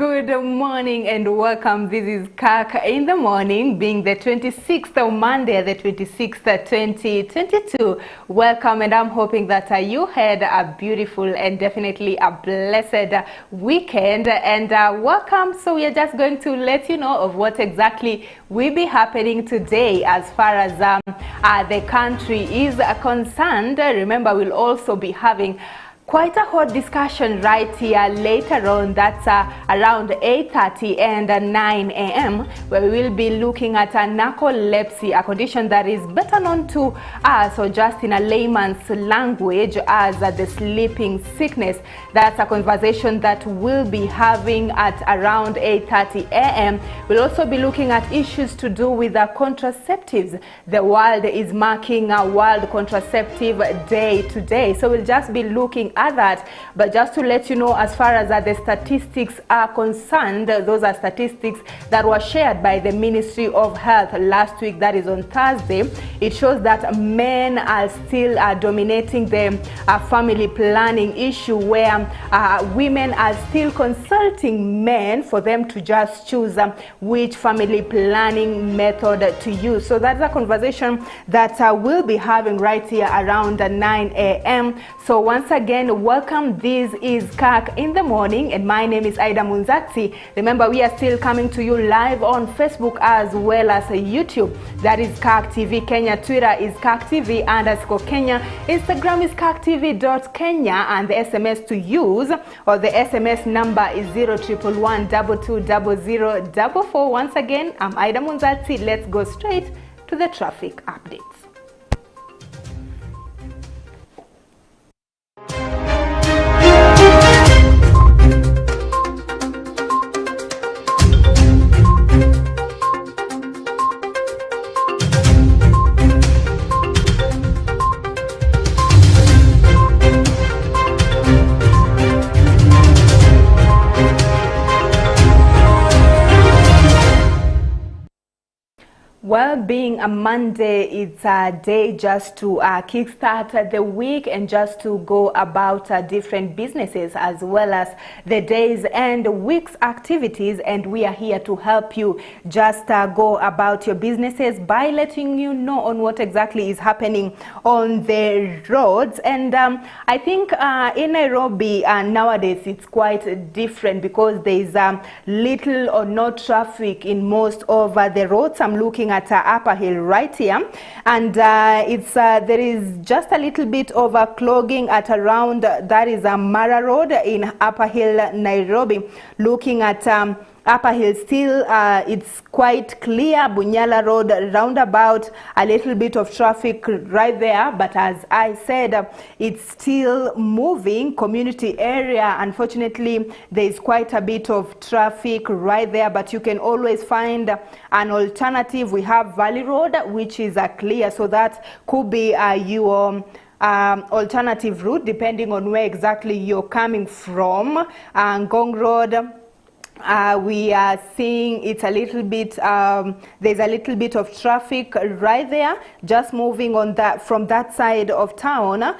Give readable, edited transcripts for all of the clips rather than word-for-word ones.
Good morning and welcome. This is Kirk in the morning, being the 26th of Monday, the 26th, 2022. Welcome, and I'm hoping that you had a beautiful and definitely a blessed weekend. And welcome. So we are just going to let you know of what exactly will be happening today as far as the country is concerned. Remember, we'll also be having quite a hot discussion right here later on. That's around 8:30 and 9 a.m. where we will be looking at narcolepsy, a condition that is better known to us, or just in a layman's language, as the sleeping sickness. That's a conversation that we'll be having at around 8:30 a.m. We'll also be looking at issues to do with contraceptives. The world is marking a World Contraceptive Day today, so we'll just be looking at that. But just to let you know, as far as the statistics are concerned, those are statistics that were shared by the Ministry of Health last week, that is on Thursday. It shows that men are still dominating the family planning issue, where women are still consulting men for them to just choose which family planning method to use. So that's a conversation that we'll be having right here around 9 a.m. So once again, welcome. This is Kirk in the morning, and my name is Ida Munzatsi. Remember, we are still coming to you live on Facebook as well as YouTube. That is Kirk TV Kenya. Twitter is Kirk TV _Kenya. Instagram is KirkTV.Kenya, and the SMS to use, or the SMS number, is 0111 220044. Once again, I'm Ida Munzatsi. Let's go straight to the traffic updates. Well, being a Monday, it's a day just to kickstart the week and just to go about different businesses, as well as the days and weeks activities. And we are here to help you just go about your businesses by letting you know on what exactly is happening on the roads. And I think in Nairobi nowadays it's quite different, because there is little or no traffic in most of the roads. I'm looking at Upper Hill right here, and there is just a little bit of a clogging at around, that is Mara Road in Upper Hill, Nairobi. Looking at Upper Hill, still it's quite clear. Bunyala Road roundabout, a little bit of traffic right there, but as I said, it's still moving. Community area, unfortunately, there is quite a bit of traffic right there, but you can always find an alternative. We have Valley Road, which is clear, so that could be your alternative route, depending on where exactly you're coming from. Ngong Road, we are seeing it's a little bit, there's a little bit of traffic right there, just moving on that from that side of town.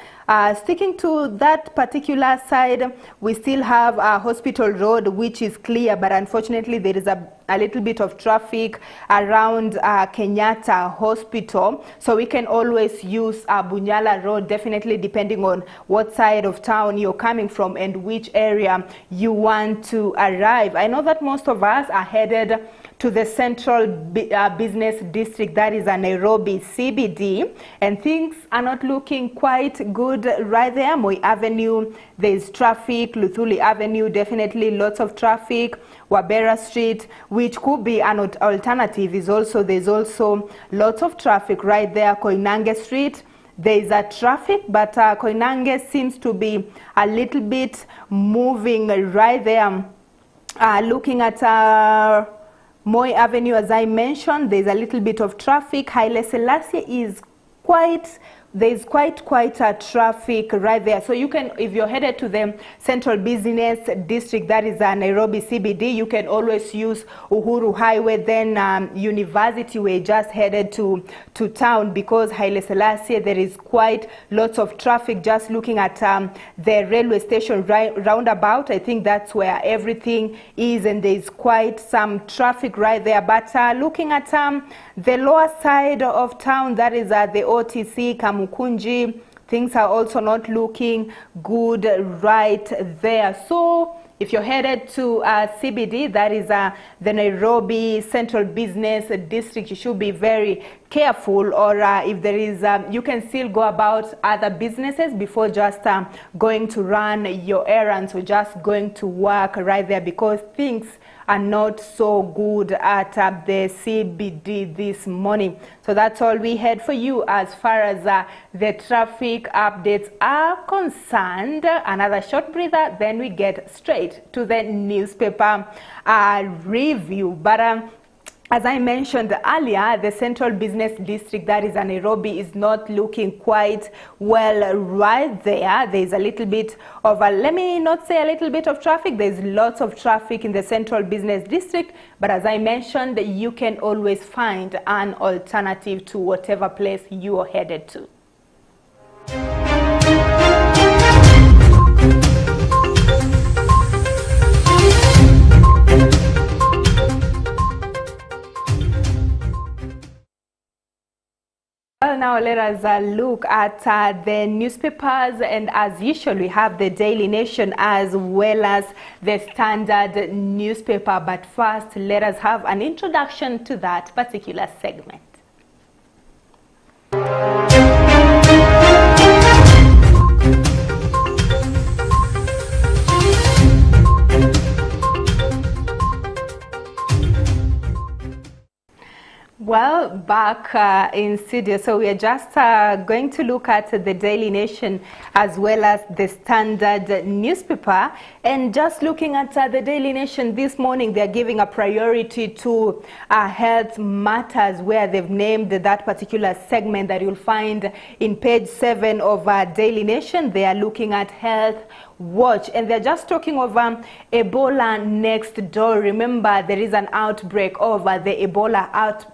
Sticking to that particular side, we still have Hospital Road, which is clear, but unfortunately there is a little bit of traffic around Kenyatta Hospital. So we can always use Bunyala Road, definitely depending on what side of town you're coming from and which area you want to arrive. I know that most of us are headed to the central business district, that is a Nairobi CBD, and things are not looking quite good right there. Moi Avenue, there's traffic. Luthuli Avenue, definitely lots of traffic. Wabera Street, which could be an alternative, there's also lots of traffic right there. Koinange Street, there is a traffic, but Koinange seems to be a little bit moving right there. Looking at Moi Avenue, as I mentioned, there's a little bit of traffic. Haile Selassie is quite there's quite a traffic right there. So you can, if you're headed to the Central Business District, that is Nairobi CBD, you can always use Uhuru Highway, then University Way, just headed to town, because Haile Selassie, there is quite lots of traffic. Just looking at the railway station roundabout, I think that's where everything is, and there's quite some traffic right there. But looking at the lower side of town, that is the OTC, Kamukunji, things are also not looking good right there. So if you're headed to CBD, that is the Nairobi Central Business District, you should be very careful, or if there is, you can still go about other businesses before just going to run your errands or just going to work right there, because things are not so good at the CBD this morning. So that's all we had for you as far as the traffic updates are concerned. Another short breather, then we get straight to the newspaper review. But as I mentioned earlier, the Central Business District, that is Nairobi, is not looking quite well right there. There's a little bit of let me not say a little bit of traffic. There's lots of traffic in the Central Business District. But as I mentioned, you can always find an alternative to whatever place you are headed to. Well, now let us look at the newspapers, and as usual we have the Daily Nation as well as the Standard newspaper. But first, let us have an introduction to that particular segment. Well, back in studio, so we are just going to look at the Daily Nation as well as the Standard newspaper. And just looking at the Daily Nation this morning, they're giving a priority to health matters, where they've named that particular segment that you'll find in page 7 of Daily Nation. They are looking at health watch, and they're just talking of Ebola next door. Remember, there is an outbreak of the Ebola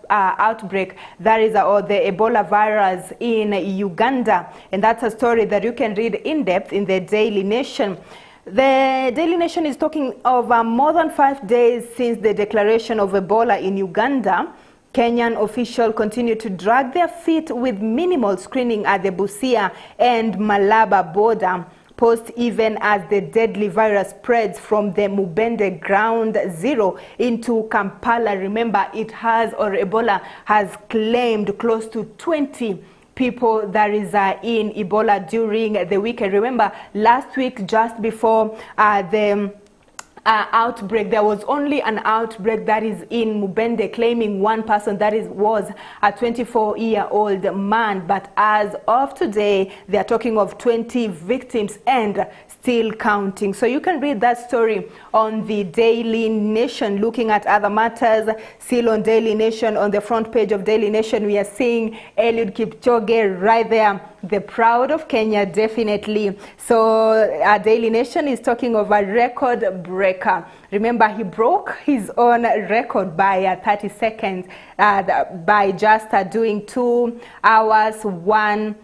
outbreak, that is or the Ebola virus in Uganda, and that's a story that you can read in depth in the Daily Nation. The Daily Nation is talking of more than 5 days since the declaration of Ebola in Uganda. Kenyan officials continue to drag their feet with minimal screening at the Busia and Malaba border post, even as the deadly virus spreads from the Mubende ground zero into Kampala. Remember, it has, or Ebola has claimed close to 20 people that is in Ebola during the weekend. Remember, last week, just before the outbreak, there was only an outbreak that is in Mubende, claiming one person that was a 24-year-old man. But as of today, they are talking of 20 victims and still counting. So you can read that story on the Daily Nation. Looking at other matters, still on Daily Nation, on the front page of Daily Nation, we are seeing Eliud Kipchoge right there, the proud of Kenya, definitely. So Daily Nation is talking of a record breaker. Remember, he broke his own record by 30 seconds by just doing 2 hours, 1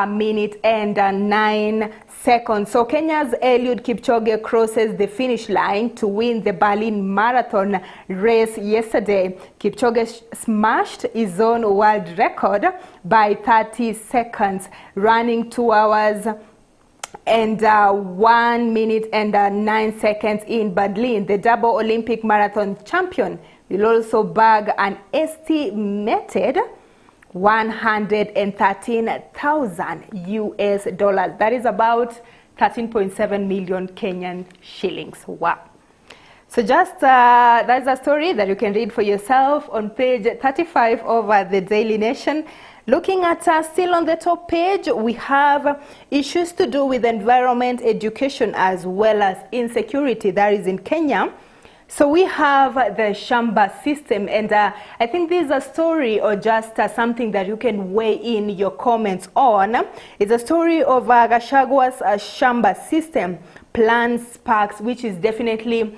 minute and 9 seconds. So Kenya's Eliud Kipchoge crosses the finish line to win the Berlin Marathon race yesterday. Kipchoge smashed his own world record by 30 seconds, running 2 hours and 1 minute and 9 seconds in Berlin. The double Olympic marathon champion will also bag an estimated $113,000 US. That is about 13.7 million Kenyan shillings. Wow. So just that's a story that you can read for yourself on page 35 of the Daily Nation. Looking at still on the top page, we have issues to do with environment, education, as well as insecurity that is in Kenya. So we have the Shamba system, and I think this is a story or just something that you can weigh in your comments on. It's a story of Gachagwa's Shamba system plan sparks, which is definitely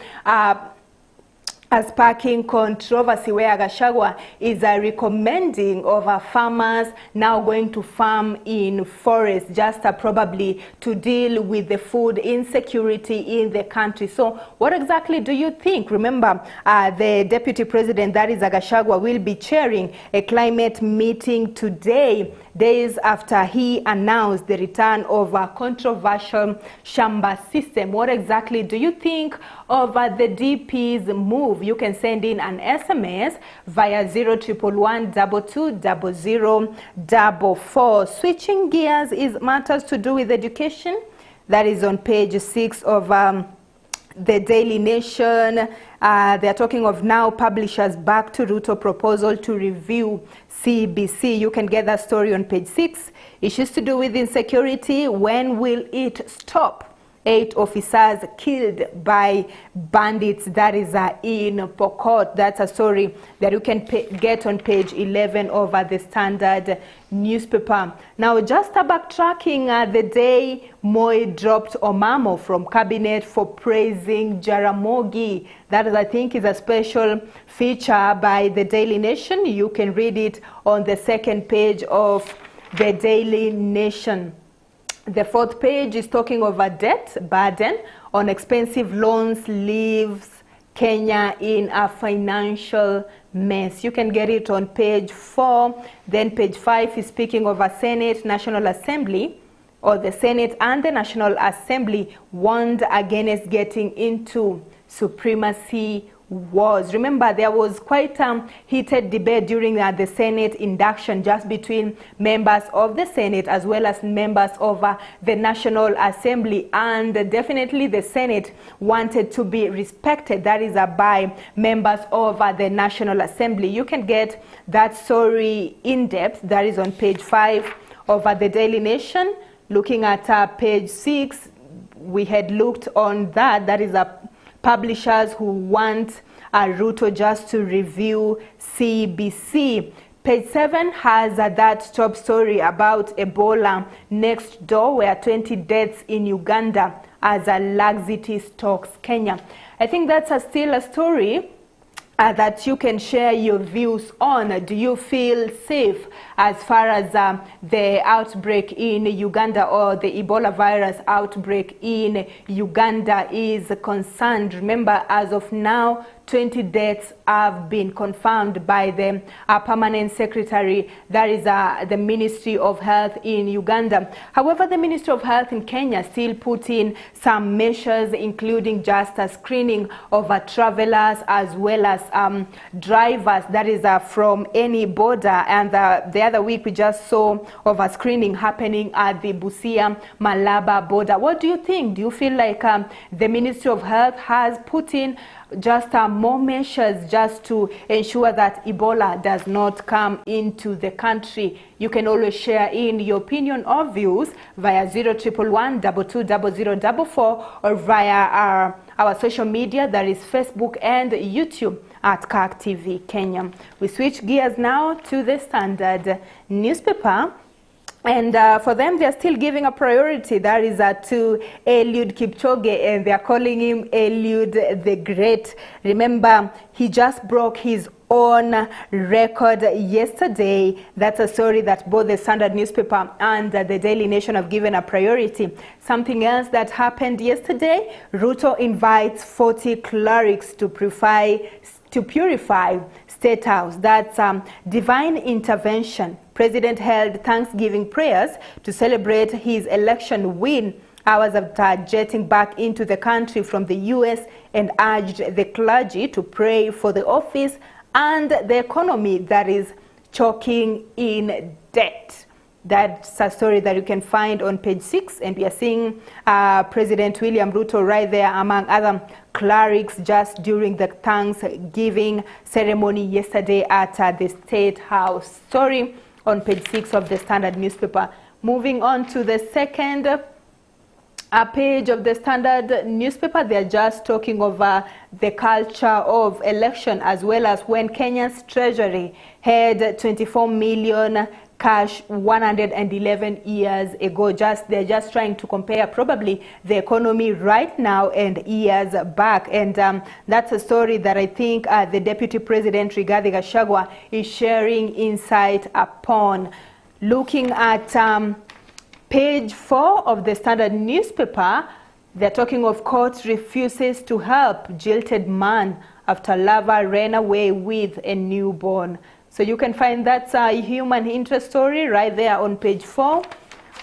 a sparking controversy, where Gachagua is recommending of farmers now going to farm in forests, just probably to deal with the food insecurity in the country. So what exactly do you think? Remember, the deputy president, that is Gachagua, will be chairing a climate meeting today, days after he announced the return of a controversial Shamba system. What exactly do you think of the DP's move? You can send in an SMS via 0111220044. Switching gears is matters to do with education. That is on page 6 of the Daily Nation. They're talking of now publishers back to Ruto proposal to review CBC. You can get that story on page 6. Issues to do with insecurity. When will it stop? 8 officers killed by bandits. That is in Pokot. That's a story that you can get on page 11 of the Standard newspaper. Now, just backtracking, the day Moi dropped Omamo from cabinet for praising Jaramogi. That is, I think, is a special feature by the Daily Nation. You can read it on the second page of the Daily Nation. The fourth page is talking of a debt burden on expensive loans leaves Kenya in a financial mess. You can get it on page 4. Then page 5 is speaking of a Senate, National Assembly, or the Senate and the National Assembly warned against getting into supremacy wars. Remember, there was quite a heated debate during the Senate induction, just between members of the Senate as well as members of the National Assembly, and definitely the Senate wanted to be respected, that is by members of the National Assembly. You can get that story in depth. That is on page 5 of the Daily Nation. Looking at page 6, we had looked on that. That is publishers who want Ruto just to review CBC. Page 7 has that top story about Ebola next door, where 20 deaths in Uganda as a laxity stalks Kenya. I think that's still a story that you can share your views on. Do you feel safe as far as the outbreak in Uganda, or the Ebola virus outbreak in Uganda is concerned? Remember, as of now, 20 deaths have been confirmed by the permanent secretary, that is the Ministry of Health in Uganda. However, the Ministry of Health in Kenya still put in some measures, including just a screening of travelers as well as drivers, that is from any border. And the other week we just saw of a screening happening at the Busia-Malaba border. What do you think? Do you feel like the Ministry of Health has put in just more measures just to ensure that Ebola does not come into the country? You can always share in your opinion or views via 0111220044 or via our social media, that is Facebook and YouTube at Kirk TV Kenya. We switch gears now to the Standard newspaper. And for them, they're still giving a priority, that is to Eliud Kipchoge, and they're calling him Eliud the Great. Remember, he just broke his own record yesterday. That's a story that both the Standard newspaper and the Daily Nation have given a priority. Something else that happened yesterday, Ruto invites 40 clerics to purify State House. That's divine intervention. President held Thanksgiving prayers to celebrate his election win hours after jetting back into the country from the U.S. and urged the clergy to pray for the office and the economy that is choking in debt. That's a story that you can find on page 6, and we are seeing President William Ruto right there among other clerics just during the Thanksgiving ceremony yesterday at the State House. Story on page 6 of the Standard newspaper. Moving on to the second a page of the Standard newspaper, they're just talking over the culture of election, as well as when Kenya's treasury had 24 million cash 111 years ago. They're just trying to compare probably the economy right now and years back. And that's a story that I think the Deputy President Rigathi Gachagua is sharing insight upon. Looking at page 4 of the Standard newspaper, they're talking of court refuses to help jilted man after lover ran away with a newborn. So you can find that human interest story right there on page 4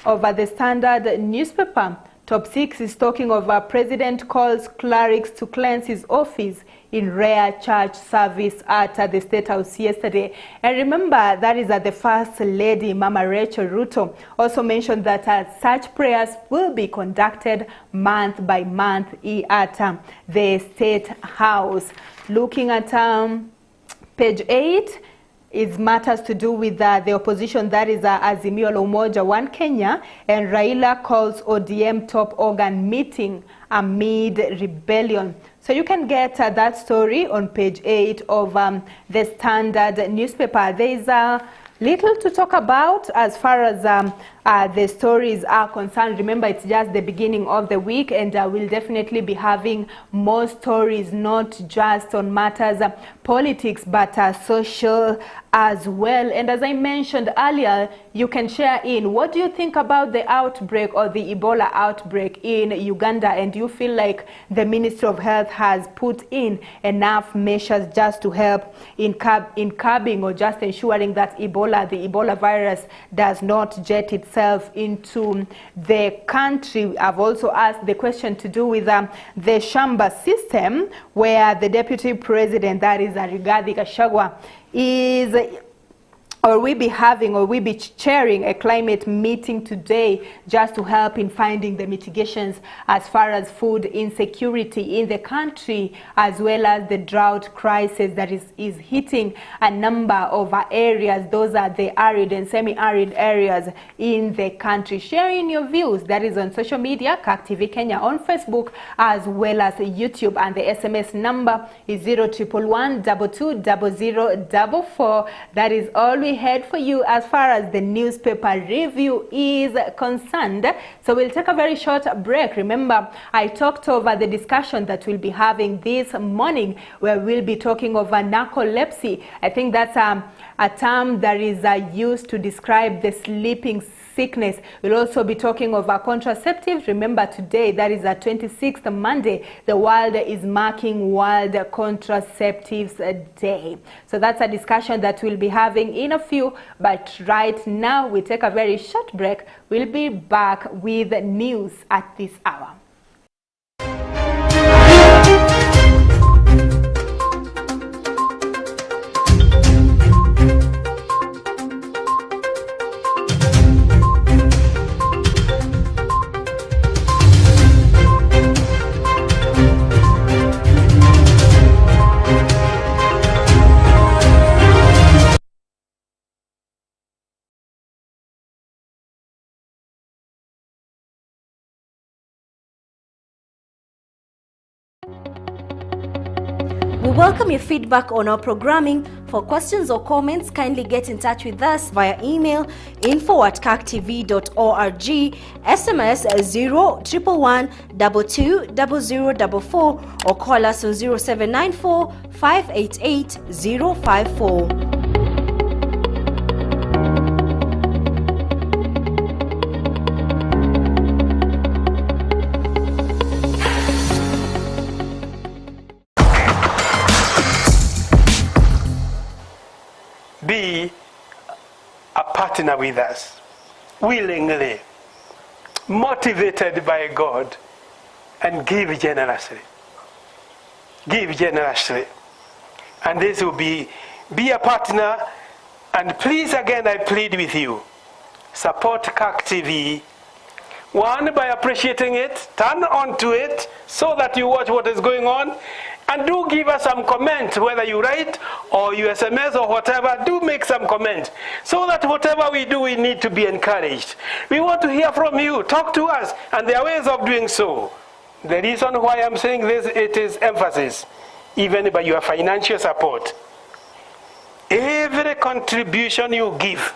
of the Standard newspaper. Top 6 is talking of President calls clerics to cleanse his office in rare church service at the State House yesterday. And remember, that is the First Lady, Mama Rachel Ruto, also mentioned that such prayers will be conducted month by month at the State House. Looking at page 8, is matters to do with the opposition, that is Azimio la Umoja One Kenya, and Raila calls ODM top organ meeting amid rebellion. So you can get that story on page 8 of the Standard newspaper. There is little to talk about as far as the stories are concerned. Remember, it's just the beginning of the week, and we'll definitely be having more stories, not just on matters politics, but social as well. And as I mentioned earlier, you can share in what do you think about the outbreak or the Ebola outbreak in Uganda, and you feel like the Ministry of Health has put in enough measures just to help in curbing or just ensuring that the Ebola virus does not jet itself into the country. I've also asked the question to do with the Shamba system, where the Deputy President, that is Rigathi Gachagua, we be chairing a climate meeting today just to help in finding the mitigations as far as food insecurity in the country, as well as the drought crisis that is hitting a number of areas. Those are the arid and semi-arid areas in the country. Sharing your views, that is on social media, Kirk TV Kenya on Facebook, as well as YouTube, and the SMS number is 0111 220044. That is all we had for you as far as the newspaper review is concerned. So we'll take a very short break. Remember, I talked over the discussion that we'll be having this morning, where we'll be talking over narcolepsy. I think that's a term that is used to describe the sleeping sickness. We'll also be talking about contraceptives. Remember, today, that is a 26th Monday, the world is marking World Contraceptives Day. So that's a discussion that we'll be having in a few, but right now we take a very short break. We'll be back with news at this hour. We welcome your feedback on our programming. For questions or comments, kindly get in touch with us via email info@kirktv.org, SMS 0111 220044, or call us on 0794 588 054. Be a partner with us, willingly, motivated by God, and give generously. Give generously. And this will be a partner. And please, again, I plead with you, support Kirk TV One, by appreciating it, turn on to it so that you watch what is going on. And do give us some comment, whether you write or you SMS or whatever, do make some comment. So that whatever we do, we need to be encouraged. We want to hear from you. Talk to us. And there are ways of doing so. The reason why I'm saying this, it is emphasis, even by your financial support. Every contribution you give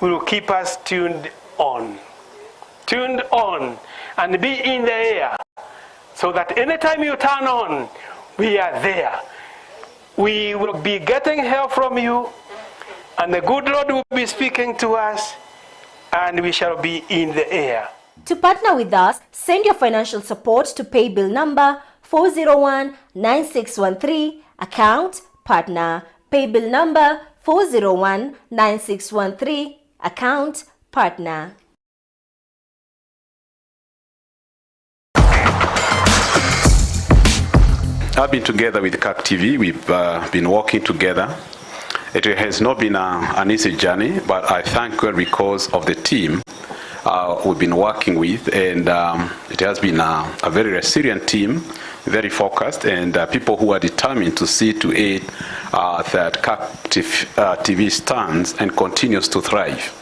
will keep us tuned on, and be in the air, so that anytime you turn on, we are there. We will be getting help from you, and the good Lord will be speaking to us, and we shall be in the air. To partner with us, send your financial support to pay bill number 401-9613, account partner. Pay bill number 401-9613, account partner. I've been together with Kirk TV. We've been working together. It has not been an easy journey, but I thank God because of the team we've been working with, and it has been a very resilient team, very focused, and people who are determined to see to it that Kirk TV stands and continues to thrive.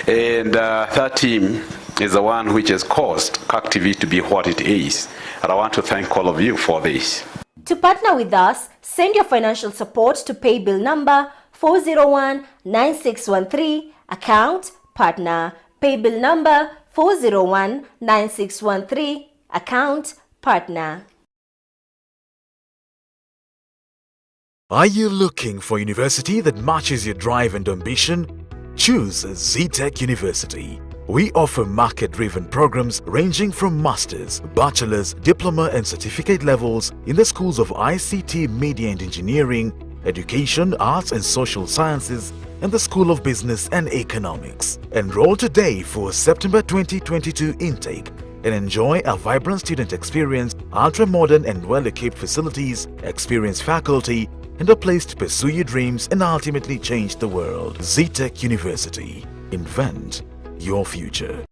And that team is the one which has caused Kirk TV to be what it is. And I want to thank all of you for this. To partner with us, send your financial support to pay bill number 401-9613, account partner. Pay bill number 401-9613, account partner. Are you looking for a university that matches your drive and ambition? Choose ZTech University. We offer market-driven programs ranging from master's, bachelor's, diploma and certificate levels in the schools of ICT, Media and Engineering, Education, Arts and Social Sciences, and the School of Business and Economics. Enroll today for September 2022 intake and enjoy a vibrant student experience, ultra-modern and well-equipped facilities, experienced faculty, and a place to pursue your dreams and ultimately change the world. ZTech University. Invent your future.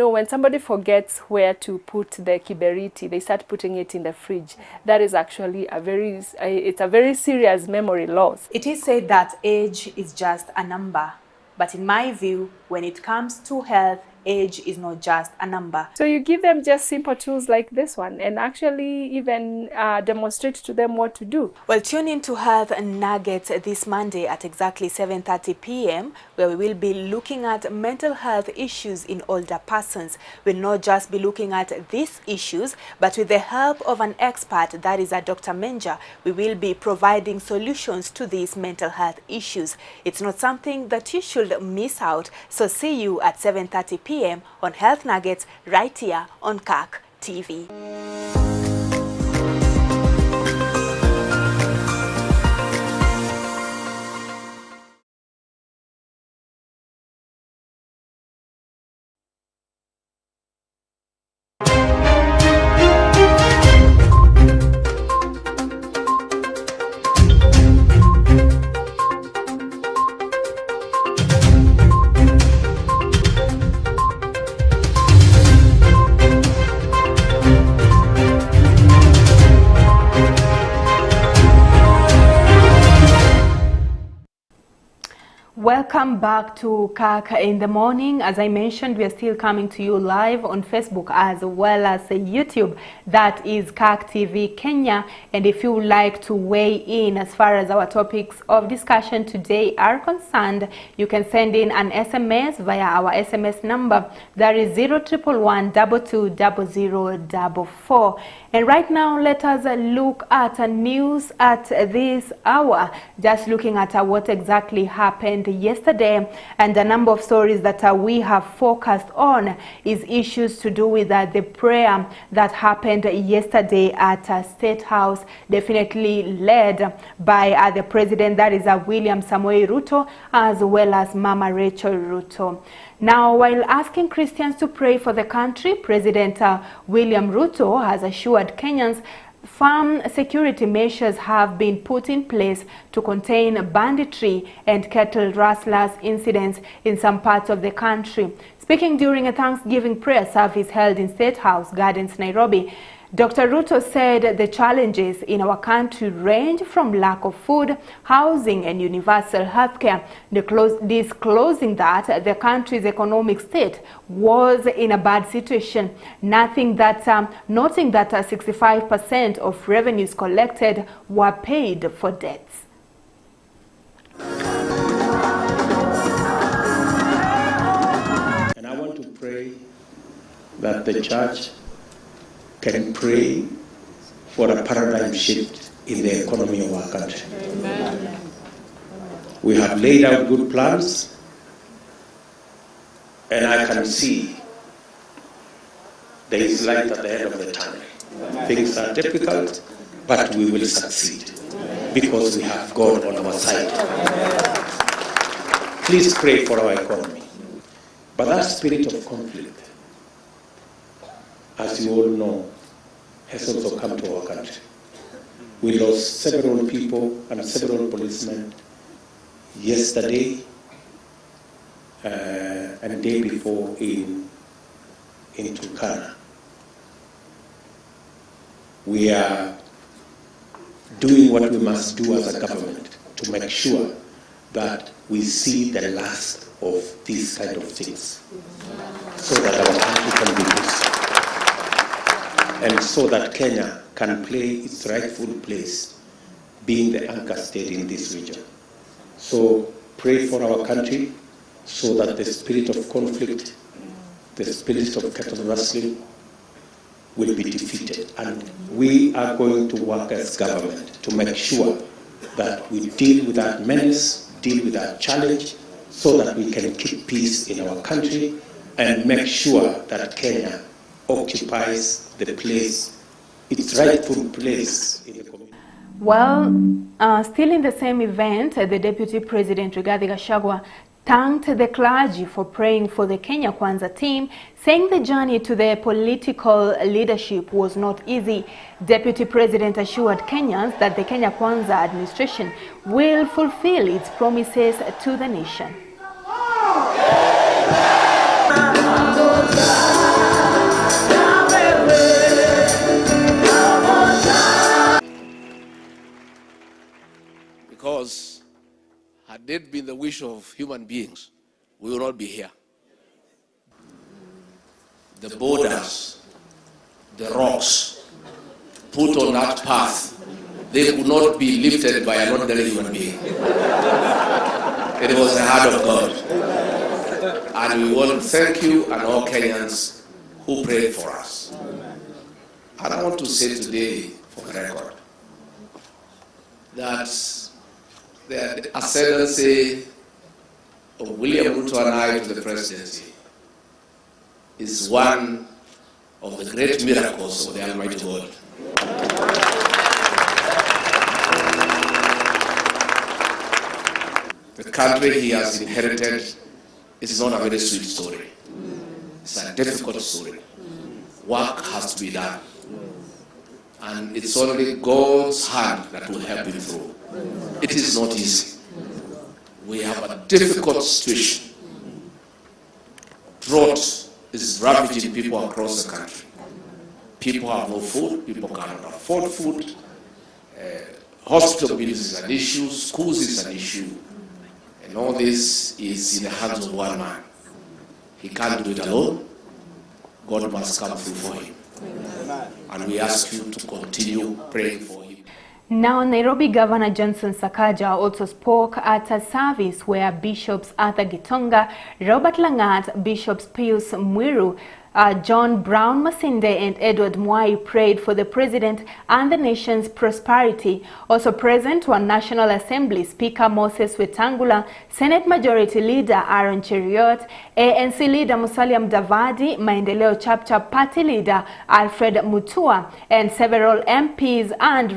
When somebody forgets where to put the kiberiti, they start putting it in the fridge. That is actually it's a very serious memory loss. It is said that age is just a number, but in my view, when it comes to health, age is not just a number. So you give them just simple tools like this one and actually even demonstrate to them what to do. Well, tune in to Health Nuggets this Monday at exactly 7:30 p.m. where we will be looking at mental health issues in older persons. We'll not just be looking at these issues, but with the help of an expert, that is a Dr. Menja, we will be providing solutions to these mental health issues. It's not something that you should miss out. So see you at 7:30 p.m. on Health Nuggets right here on Kirk TV. Welcome back to Kirk in the Morning. As I mentioned, we are still coming to you live on Facebook as well as YouTube. That is Kirk TV Kenya. And if you would like to weigh in as far as our topics of discussion today are concerned, you can send in an SMS via our SMS number. That is 0111 220044. And right now, let us look at news at this hour. Just looking at what exactly happened yesterday, and a number of stories that we have focused on is issues to do with the prayer that happened yesterday at State House, definitely led by the president, that is William Samoei Ruto, as well as Mama Rachel Ruto. Now, while asking Christians to pray for the country, President William Ruto has assured Kenyans firm security measures have been put in place to contain banditry and cattle rustlers incidents in some parts of the country. Speaking during a Thanksgiving prayer service held in State House Gardens, Nairobi, Dr. Ruto said the challenges in our country range from lack of food, housing, and universal health care, disclosing that the country's economic state was in a bad situation, noting that 65% of revenues collected were paid for debts. And I want to pray that the church can pray for a paradigm shift in the economy of our country. Amen. We have laid out good plans, and I can see there is light at the end of the tunnel. Things are difficult, but we will succeed because we have God on our side. Please pray for our economy. But that spirit of conflict, as you all know, has also come to our country. We lost several people and several policemen yesterday and the day before in Turkana. We are doing what we must do as a government to make sure that we see the last of these kind of things so that our country can be peaceful. And so that Kenya can play its rightful place, being the anchor state in this region. So pray for our country so that the spirit of conflict, the spirit of cattle rustling will be defeated. And we are going to work as government to make sure that we deal with that menace, deal with that challenge, so that we can keep peace in our country and make sure that Kenya occupies the place, its rightful place in the community. Well, still in the same event, the Deputy President Rigathi Gachagua thanked the clergy for praying for the Kenya Kwanza team, saying the journey to the political leadership was not easy. Deputy President assured Kenyans that the Kenya Kwanza administration will fulfill its promises to the nation. Because had it been the wish of human beings, we would not be here. The borders, the rocks put on that path, they could not be lifted by an ordinary human being. It was the hand of God. And we want to thank you and all Kenyans who prayed for us. And I want to say today, for the record, that the ascendancy of William Ruto and I to the presidency is one of the great miracles of the Almighty God. The country he has inherited is not a very sweet story. It's a difficult story. Work has to be done. And it's only God's hand that will help him through. It is not easy. We have a difficult situation. Drought is ravaging people across the country. People have no food, people cannot afford food. Hospital bills is an issue, schools is an issue. And all this is in the hands of one man. He can't do it alone. God must come through for him. And we ask you to continue praying for him. Now, Nairobi Governor Johnson Sakaja also spoke at a service where Bishops Arthur Gitonga, Robert Langat, Bishops Pius Mwiru, John Brown Masinde and Edward Mwai prayed for the president and the nation's prosperity. Also present were National Assembly Speaker Moses Wetangula, Senate Majority Leader Aaron Cheriot, ANC Leader Musalia Mudavadi, Maendeleo Chapter Party Leader Alfred Mutua, and several MPs and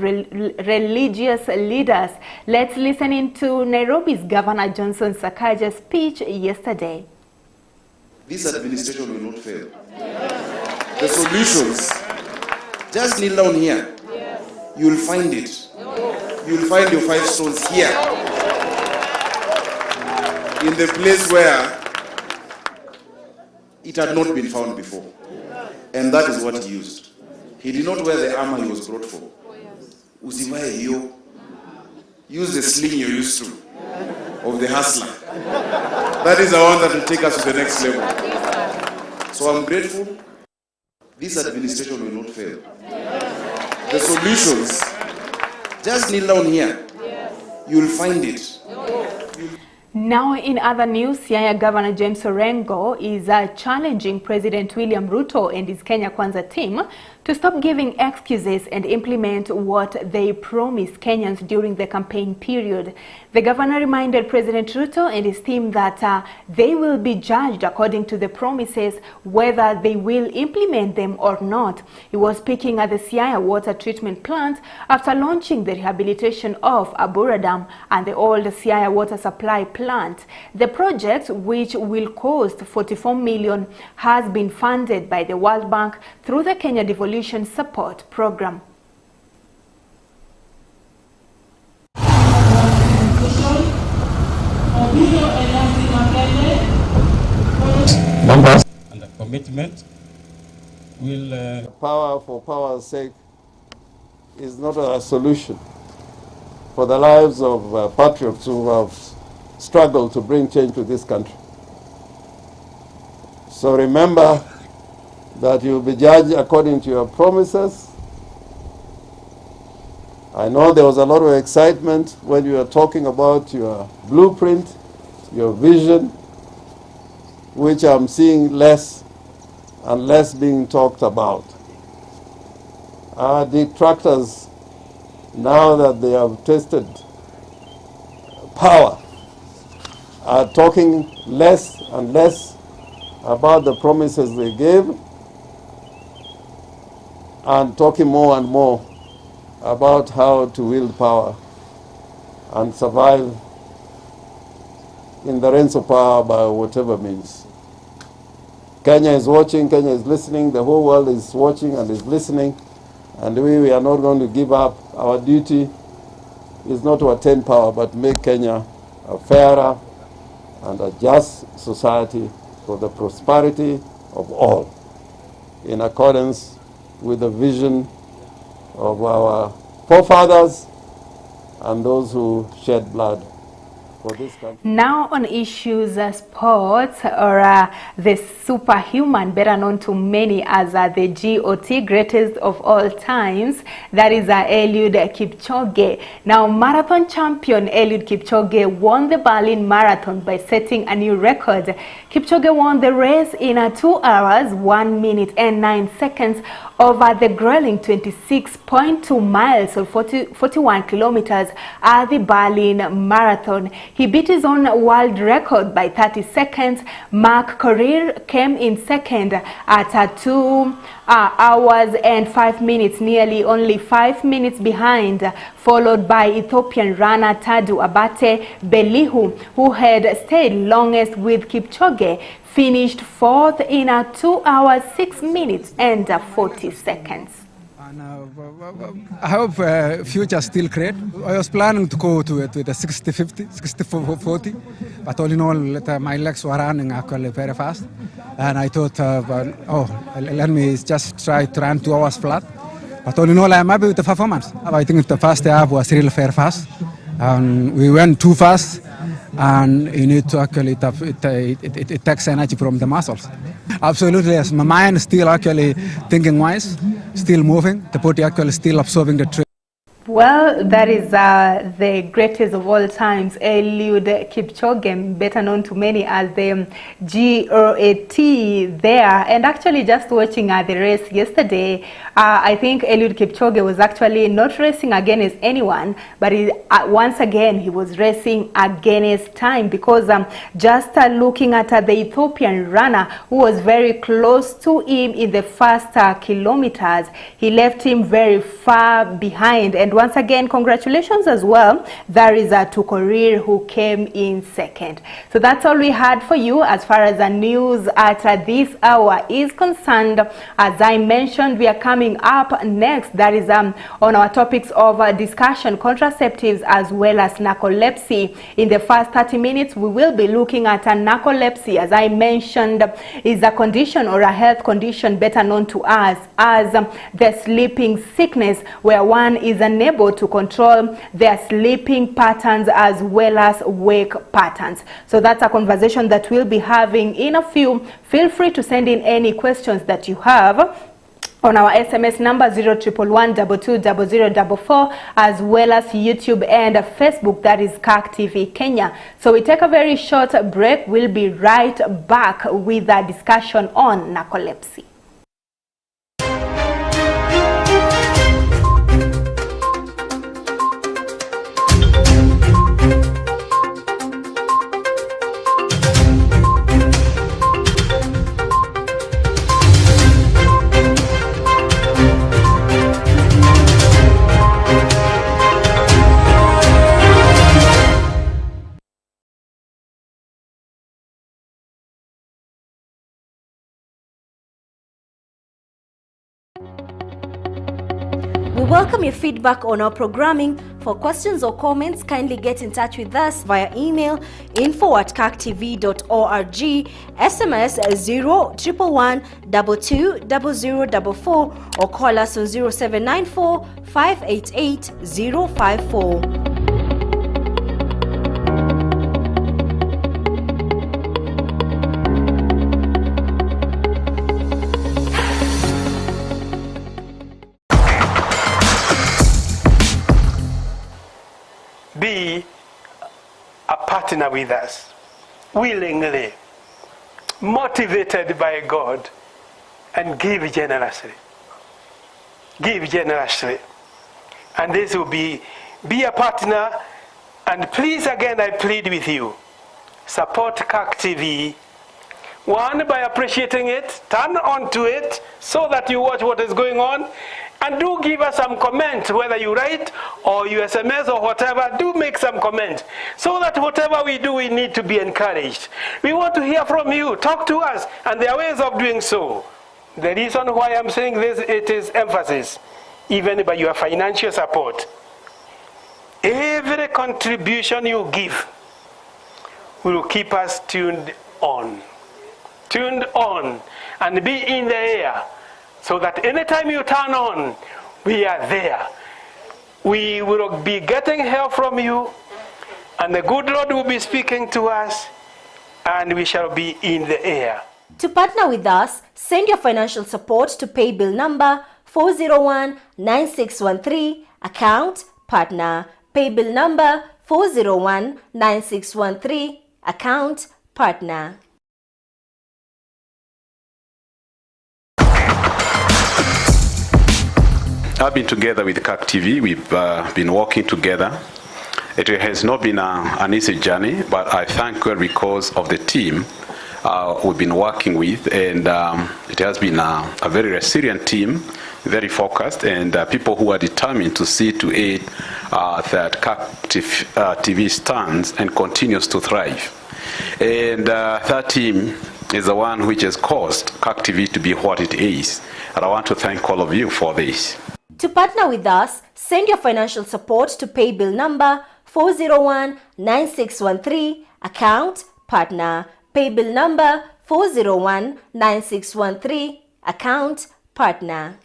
religious leaders. Let's listen in to Nairobi's Governor Johnson Sakaja's speech yesterday. This administration will not fail. The solutions, just kneel down here. You will find it. You will find your 5 stones here. In the place where it had not been found before. And that is what he used. He did not wear the armor he was brought for. Usivae hiyo. Use the sling you're used to. Of the hustler. That is the one that will take us to the next level. So I'm grateful. This administration will not fail. The solutions, just kneel down here. You will find it. Now, in other news, Siaya Governor James Orengo is challenging President William Ruto and his Kenya Kwanza team to stop giving excuses and implement what they promised Kenyans during the campaign period. The governor reminded President Ruto and his team that they will be judged according to the promises, whether they will implement them or not. He was speaking at the Siaya Water Treatment Plant after launching the rehabilitation of Abura Dam and the old Siaya Water Supply Plant. The project, which will cost 44 million, has been funded by the World Bank through the Kenya Devolution Support Program. Numbers and the commitment will... Power for power's sake is not a solution for the lives of patriots who have struggled to bring change to this country. So remember that you'll be judged according to your promises. I know there was a lot of excitement when you were talking about your blueprint, your vision, which I'm seeing less and less being talked about. Our detractors, now that they have tasted power, are talking less and less about the promises they gave and talking more and more about how to wield power and survive in the reins of power by whatever means. Kenya is watching, Kenya is listening, the whole world is watching and is listening, and we are not going to give up. Our duty is not to attain power, but make Kenya a fairer and a just society for the prosperity of all, in accordance with the vision of our forefathers and those who shed blood for this country. Now on issues sports, or the superhuman, better known to many as the GOT, greatest of all times, that is Eliud Kipchoge. Now marathon champion Eliud Kipchoge won the Berlin Marathon by setting a new record. Kipchoge won the race in 2 hours, 1 minute and 9 seconds over the grueling 26.2 miles or 41 kilometers at the Berlin Marathon. He beat his own world record by 30 seconds. Mark Korir came in second at 2 hours and 5 minutes, nearly only 5 minutes behind, followed by Ethiopian runner Tadu Abate Belihu, who had stayed longest with Kipchoge, finished fourth in 2 hours, 6 minutes and 40 seconds. I hope future still great. I was planning to go to it with a 60-50, 60-40, but all in all, my legs were running actually very fast. And I thought, let me just try to run 2 hours flat. But all in all, I'm happy with the performance. I think the first half was really very fast. We went too fast. and you need to actually, it takes energy from the muscles. Absolutely, yes. My mind is still actually thinking wise, still moving, the body actually still absorbing the training. Well, that is the greatest of all times, Eliud Kipchoge, better known to many as the GOAT there. And actually just watching the race yesterday, I think Eliud Kipchoge was actually not racing against anyone, but once again he was racing against time, because just looking at the Ethiopian runner who was very close to him in the first kilometers, he left him very far behind. And once again, congratulations as well. There is Tukorir who came in second. So that's all we had for you as far as the news at this hour is concerned. As I mentioned, we are coming up next. That is on our topics of discussion, contraceptives as well as narcolepsy. In the first 30 minutes, we will be looking at narcolepsy. As I mentioned, is a condition or a health condition better known to us as the sleeping sickness, where one is unable to control their sleeping patterns as well as wake patterns. So that's a conversation that we'll be having in a few. Feel free to send in any questions that you have on our SMS number 0111220044, as well as YouTube and Facebook, that is Kirk TV Kenya. So we take a very short break. We'll be right back with a discussion on narcolepsy. We welcome your feedback on our programming. For questions or comments, kindly get in touch with us via email info@kirktv.org, SMS 0111220044, or call us on 0794 588 054. Be a partner with us, willingly, motivated by God, and give generously. Give generously. And this will be a partner. And please, again, I plead with you, support Kirk TV. One, by appreciating it, turn on to it so that you watch what is going on. And do give us some comment, whether you write or you SMS or whatever. Do make some comment, so that whatever we do, we need to be encouraged. We want to hear from you. Talk to us, and there are ways of doing so. The reason why I'm saying this, it is emphasis, even by your financial support. Every contribution you give will keep us tuned on, and be in the air. So that anytime you turn on, we are there. We will be getting help from you, and the good Lord will be speaking to us, and we shall be in the air. To partner with us, send your financial support to pay bill number 4019613, account partner. Pay bill number 4019613, account partner. I've been together with Kirk TV. We've been working together. It has not been an easy journey, but I thank God because of the team we've been working with, and it has been a very resilient team, very focused, and people who are determined to see to it that Kirk TV stands and continues to thrive. And that team is the one which has caused Kirk TV to be what it is. And I want to thank all of you for this. To partner with us, send your financial support to pay bill number 4019613, account partner. Pay bill number 4019613, account partner.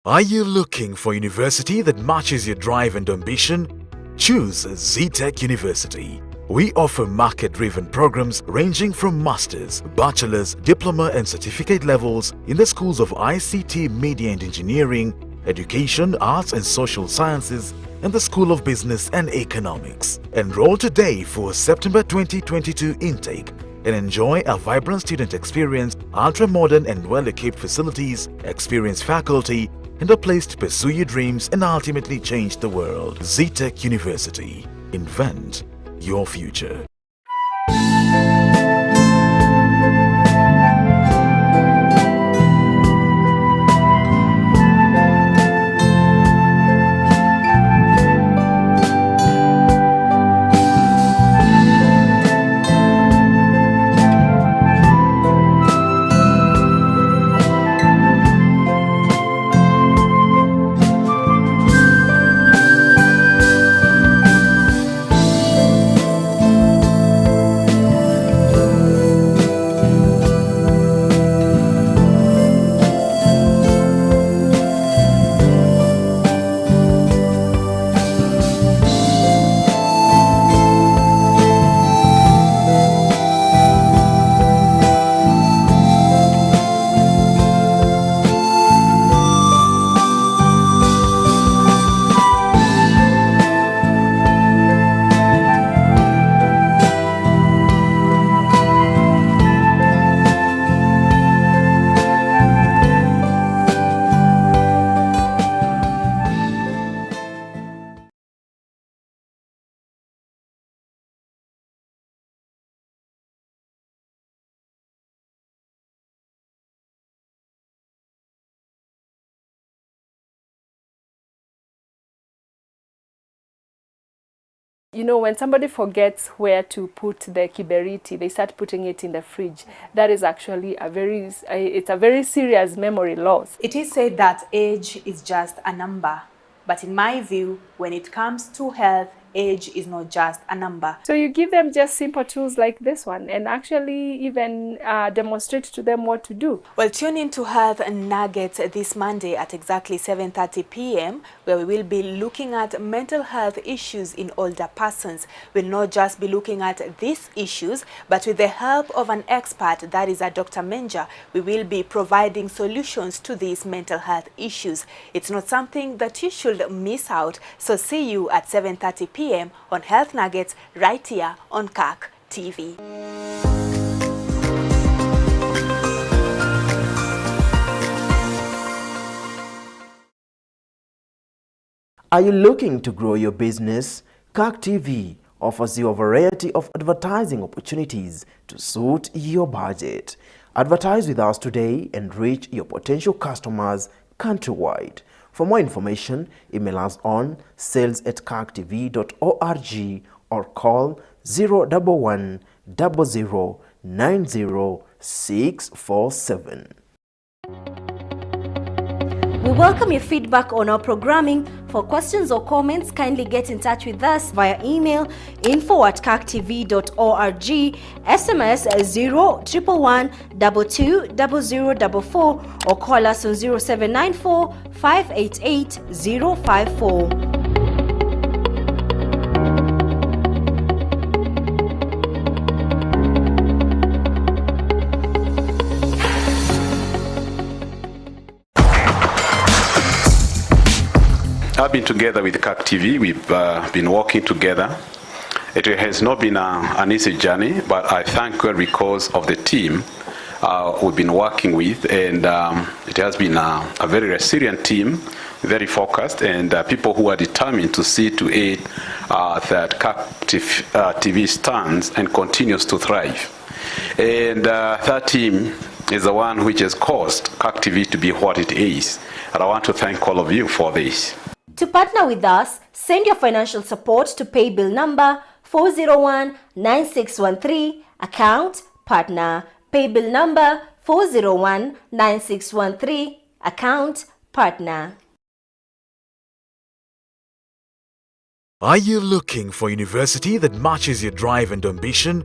Are you looking for a university that matches your drive and ambition? Choose ZTech University. We offer market-driven programs ranging from master's, bachelor's, diploma and certificate levels in the schools of ICT, Media and Engineering, Education, Arts and Social Sciences, and the School of Business and Economics. Enroll today for September 2022 intake and enjoy a vibrant student experience, ultra-modern and well-equipped facilities, experienced faculty, and a place to pursue your dreams and ultimately change the world. ZTech University. Invent your future. You know, when somebody forgets where to put the kiberiti, they start putting it in the fridge. That is actually it's a very serious memory loss. It is said that age is just a number, but in my view, when it comes to health, age is not just a number. So you give them just simple tools like this one and actually even demonstrate to them what to do. Well, tune in to Health Nuggets this Monday at exactly 7:30 p.m. where we will be looking at mental health issues in older persons. We'll not just be looking at these issues, but with the help of an expert, that is a Dr. Menja, we will be providing solutions to these mental health issues. It's not something that you should miss out. So see you at 7:30 p.m. on Health Nuggets right here on Kirk TV. Are you looking to grow your business? Kirk TV offers you a variety of advertising opportunities to suit your budget. Advertise with us today and reach your potential customers countrywide. For more information, email us on sales@kirktv.org or call 011 00 90 647. We welcome your feedback on our programming. For questions or comments, kindly get in touch with us via email info@kirktv.org, SMS 0111 220044 or call us on 0794 588 054. I've been together with Kirk TV. We've been working together. It has not been an easy journey, but I thank God because of the team we've been working with, and it has been a very resilient team, very focused, and people who are determined to see to it that Kirk TV stands and continues to thrive. And that team is the one which has caused Kirk TV to be what it is. And I want to thank all of you for this. To partner with us, send your financial support to pay bill number 401-9613, account partner. Pay bill number 401-9613, account partner. Are you looking for a university that matches your drive and ambition?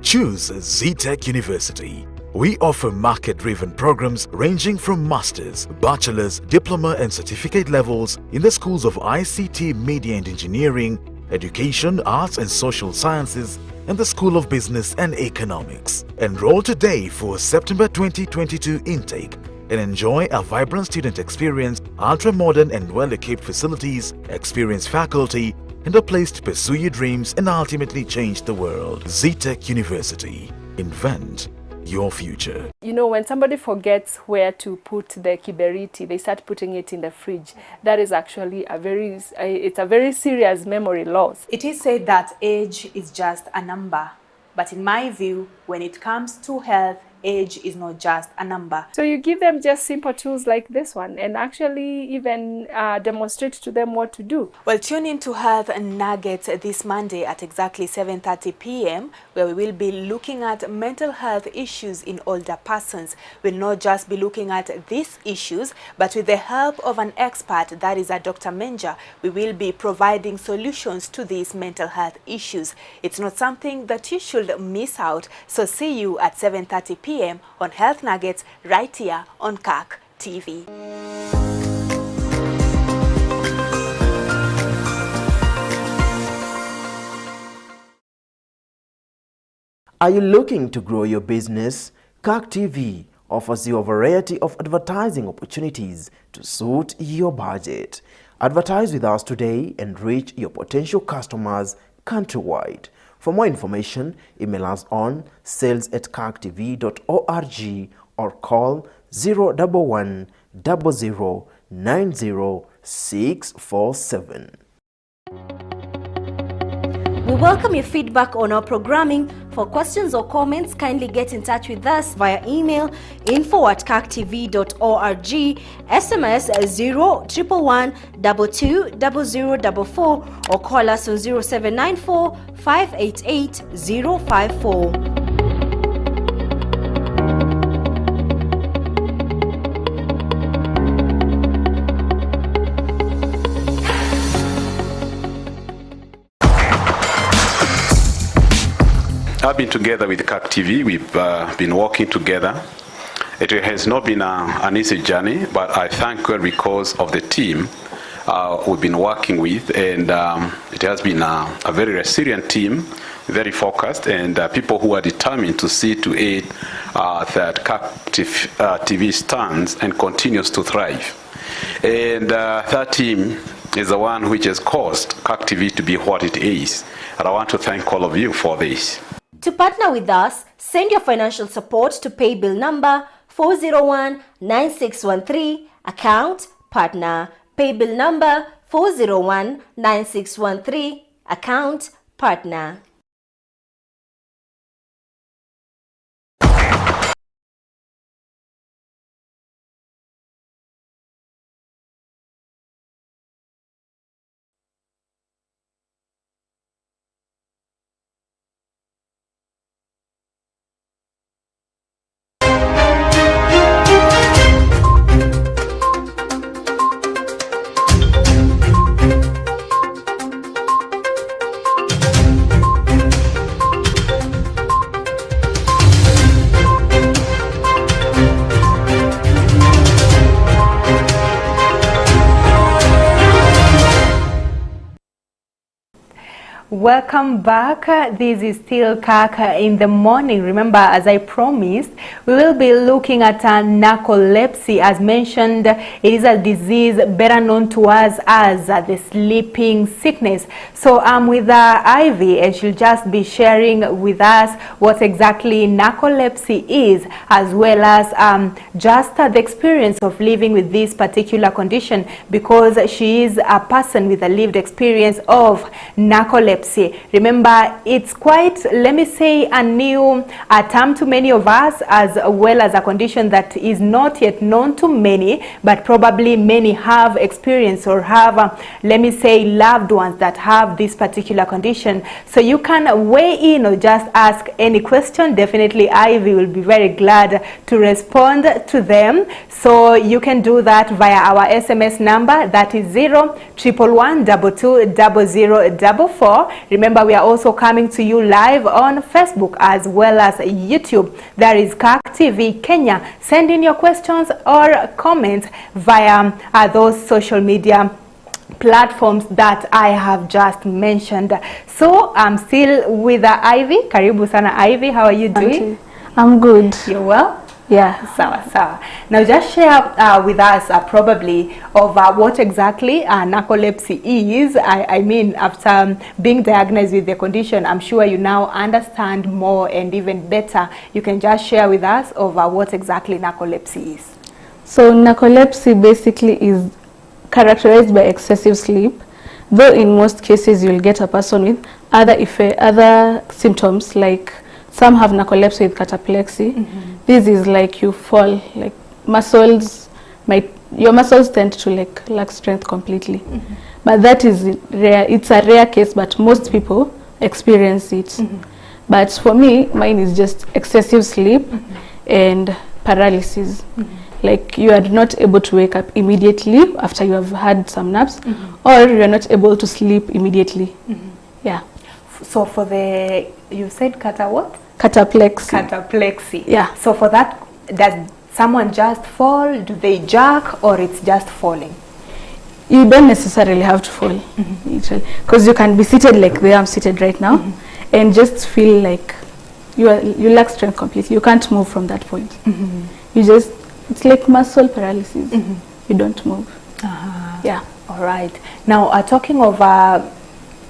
Choose ZTech University. We offer market-driven programs ranging from master's, bachelor's, diploma and certificate levels in the schools of ICT, Media and Engineering, Education, Arts and Social Sciences, and the School of Business and Economics. Enroll today for September 2022 intake and enjoy a vibrant student experience, ultra-modern and well-equipped facilities, experienced faculty, and a place to pursue your dreams and ultimately change the world. ZTech University. Invent your future. You know, when somebody forgets where to put the kiberiti, they start putting it in the fridge. That is actually it's a very serious memory loss. It is said that age is just a number, but in my view, when it comes to health, age is not just a number. So you give them just simple tools like this one and actually even demonstrate to them what to do. Well, tune in to Health Nuggets this Monday at exactly 7:30 p.m. where we will be looking at mental health issues in older persons. We'll not just be looking at these issues, but with the help of an expert, that is a Dr. Menja, we will be providing solutions to these mental health issues. It's not something that you should miss out. So see you at 7:30 p.m. on Health Nuggets right here on Kirk TV. Are you looking to grow your business? Kirk TV offers you a variety of advertising opportunities to suit your budget. Advertise with us today and reach your potential customers countrywide. For more information, email us on sales@kirktv.org or call 011 00 90 647. We welcome your feedback on our programming. For questions or comments, kindly get in touch with us via email info@kirktv.org, SMS 011 220044 or call us on 0794 588 054. I've been together with Kirk TV. We've been working together. It has not been an easy journey, but I thank God because of the team we've been working with, and it has been a very resilient team, very focused, and people who are determined to see to it that Kirk TV stands and continues to thrive. And that team is the one which has caused Kirk TV to be what it is. And I want to thank all of you for this. To partner with us, send your financial support to pay bill number 401-9613, account partner. Pay bill number 401-9613, account partner. Welcome back. This is still Kirk in the morning. Remember, as I promised, we will be looking at narcolepsy. As mentioned, it is a disease better known to us as the sleeping sickness. So I'm with Ivy, and she'll just be sharing with us what exactly narcolepsy is, as well as just the experience of living with this particular condition, because she is a person with a lived experience of narcolepsy. Remember, it's quite, let me say, a new term to many of us, as well as a condition that is not yet known to many, but probably many have experienced or have, let me say, loved ones that have this particular condition. So you can weigh in or just ask any question. Definitely Ivy will be very glad to respond to them. So you can do that via our SMS number, that is 011220044. Remember, we are also coming to you live on Facebook as well as YouTube. There is Kirk TV Kenya. Send in your questions or comments via those social media platforms that I have just mentioned. So I'm still with Ivy. Karibu sana Ivy, how are you doing? I'm good. You're well? Yeah. Sawa. Now just share with us probably of what exactly narcolepsy is. I mean, after being diagnosed with the condition, I'm sure you now understand more and even better. You can just share with us of what exactly narcolepsy is. So narcolepsy basically is characterized by excessive sleep, though in most cases you'll get a person with other symptoms, like some have narcolepsy with cataplexy. This is like you fall, like your muscles tend to like lack strength completely. But that is rare. It's a rare case, but most people experience it. But for me, mine is just excessive sleep and paralysis. Like you are not able to wake up immediately after you have had some naps, or you are not able to sleep immediately. Yeah. So for the, you said what? Cataplexy. Cataplexy. Yeah. So for that, does someone just fall? Do they jerk, or it's just falling? You don't necessarily have to fall, because you can be seated like where I'm seated right now, and just feel like you lack strength completely. You can't move from that point. It's like muscle paralysis. You don't move. Yeah. All right. Now, talking of,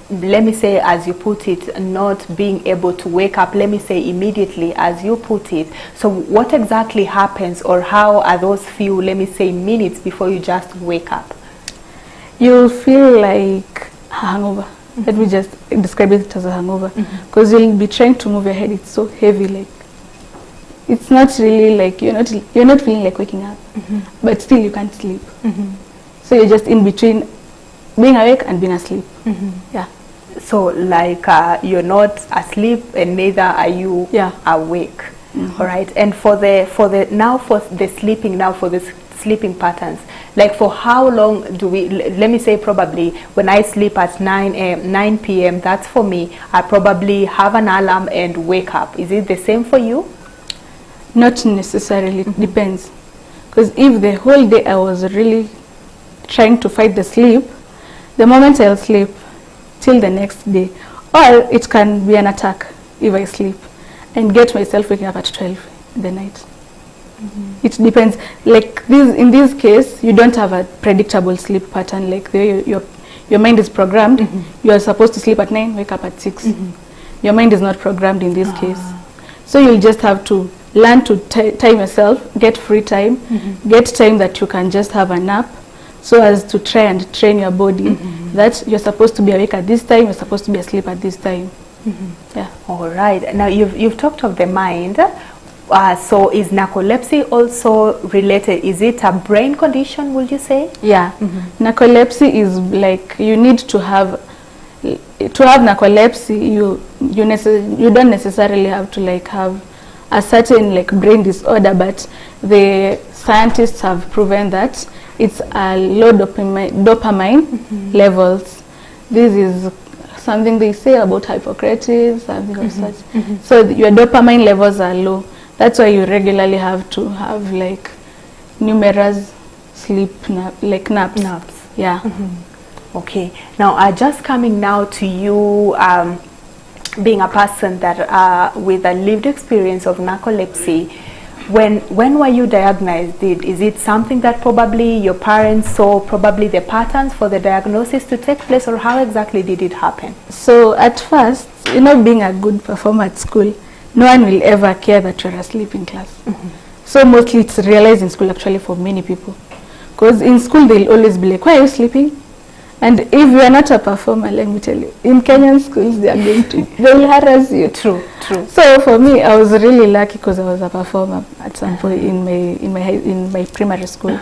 let me say, as you put it, not being able to wake up, let me say immediately, as you put it. So what exactly happens, or how are those few, let me say, minutes before you just wake up? You'll feel like a hangover. Let me just describe it as a hangover. Because you'll be trying to move your head. It's so heavy, like it's not really like you're not feeling like waking up, but still you can't sleep. So you're just in between being awake and being asleep. Yeah. So like you're not asleep and neither are you awake. All right. And for the sleeping patterns, like for how long do we, let me say probably when I sleep at 9 p.m. that's for me, I probably have an alarm and wake up. Is it the same for you? Not necessarily. It depends. Because if the whole day I was really trying to fight the sleep, the moment I'll sleep till the next day, or it can be an attack if I sleep and get myself waking up at 12 in the night. It depends. Like this, in this case, you don't have a predictable sleep pattern. Like your mind is programmed. You are supposed to sleep at 9, wake up at 6. Your mind is not programmed in this case. So you'll just have to learn to time yourself, get free time, get time that you can just have a nap, so as to try and train your body that you're supposed to be awake at this time, you're supposed to be asleep at this time. Yeah. All right. Now you've talked of the mind. So is narcolepsy also related? Is it a brain condition, would you say? Yeah. Narcolepsy is like you need to have narcolepsy. You don't necessarily have to like have a certain like brain disorder, but the scientists have proven that it's a low dopamine levels. This is something they say about Hippocrates, something of such. So your dopamine levels are low. That's why you regularly have to have like numerous sleep naps. Yeah. Okay. Now, just coming now to you, being a person that with a lived experience of narcolepsy, when were you diagnosed? Is it something that probably your parents saw, probably the patterns for the diagnosis to take place, or how exactly did it happen? So at first, being a good performer at school, no one will ever care that you're asleep in class. So mostly it's realized in school actually for many people. Because in school they'll always be like, why are you sleeping? And if you are not a performer, let me tell you, in Kenyan schools they will harass you. True. So for me, I was really lucky because I was a performer at some point in my primary school.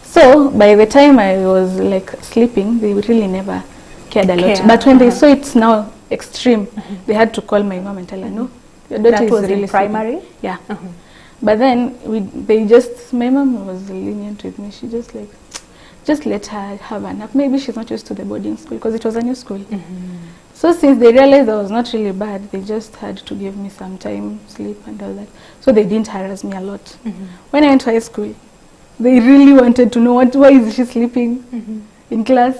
So by the time I was like sleeping, they really never cared a lot. But when they saw it's now extreme, they had to call my mom and tell her, no, your daughter that was is really in primary? sleeping. Yeah. But then my mom was lenient with me. She just let her have a nap. Maybe she's not used to the boarding school because it was a new school. So since they realized I was not really bad, they just had to give me some time, sleep and all that. So they didn't harass me a lot. When I went to high school, they really wanted to know why is she sleeping in class.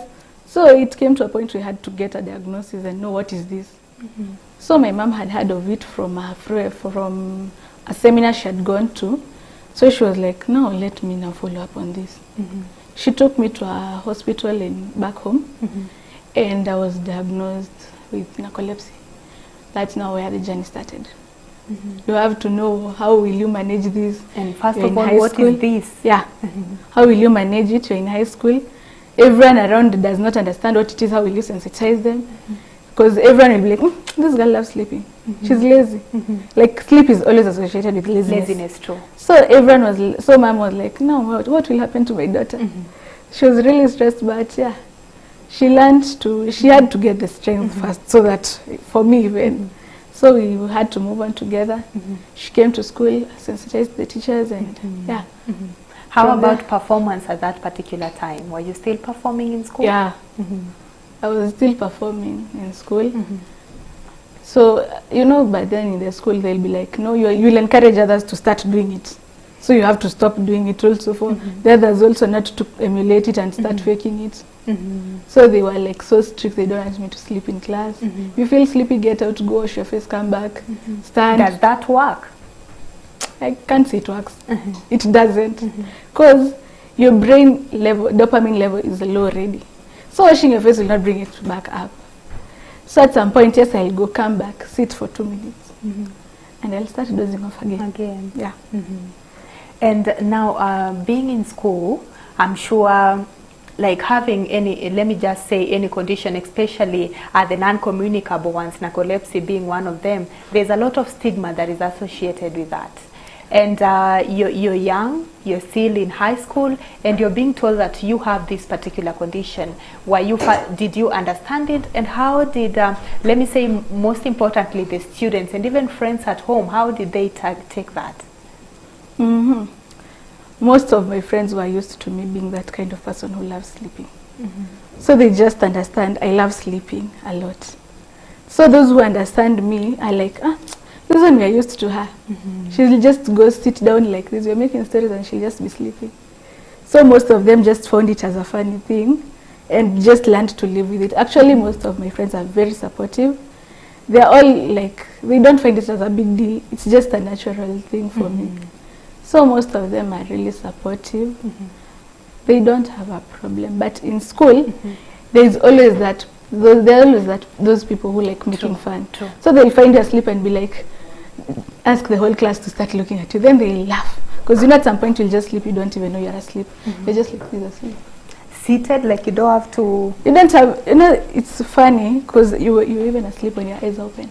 So it came to a point we had to get a diagnosis and know what is this. So my mom had heard of it from a seminar she had gone to. So she was like, no, let me now follow up on this. She took me to a hospital back home, and I was diagnosed with narcolepsy. That's now where the journey started. You have to know how will you manage this. And first of all, what is this? Yeah. How will you manage it? You're in high school. Everyone around does not understand what it is. How will you sensitize them? Because everyone will be like, this girl loves sleeping. She's lazy. Like sleep is always associated with laziness. Laziness, true. So so mom was like, no, what will happen to my daughter? She was really stressed, but yeah, she had to get the strength first, so that for me even. So we had to move on together. She came to school, sensitized the teachers, and yeah. How about performance at that particular time? Were you still performing in school? Yeah. I was still performing in school. So, by then in the school, they'll be like, no, you'll encourage others to start doing it. So you have to stop doing it also for the others also not to emulate it and start faking it. So they were like so strict, they don't want me to sleep in class. You feel sleepy, get out, go wash your face, come back, stand. Does that work? I can't say it works. It doesn't. Because your brain level, dopamine level is low already. So washing your face will not bring it back up. So at some point, yes, I'll go, come back, sit for 2 minutes, and I'll start dozing off again. Yeah. And now, being in school, I'm sure, like having any, let me just say any condition, especially the non-communicable ones, narcolepsy being one of them, there's a lot of stigma that is associated with that. And you're young, you're still in high school, and you're being told that you have this particular condition. Did you understand it? And how did, let me say most importantly, the students and even friends at home, how did they take that? Most of my friends were used to me being that kind of person who loves sleeping. So they just understand I love sleeping a lot. So those who understand me are like, this one we are used to her. She'll just go sit down like this. We're making stories and she'll just be sleeping. So most of them just found it as a funny thing and just learned to live with it. Actually, most of my friends are very supportive. They're all like, they don't find it as a big deal. It's just a natural thing for me. So most of them are really supportive. They don't have a problem. But in school, there's always that, those people who like making fun. So they'll find you asleep and be like, ask the whole class to start looking at you. Then they'll laugh. Because at some point you'll just sleep, you don't even know you're asleep. You're just like this asleep. Seated, like you don't have to... You don't have, it's funny because you're even asleep when your eyes are open.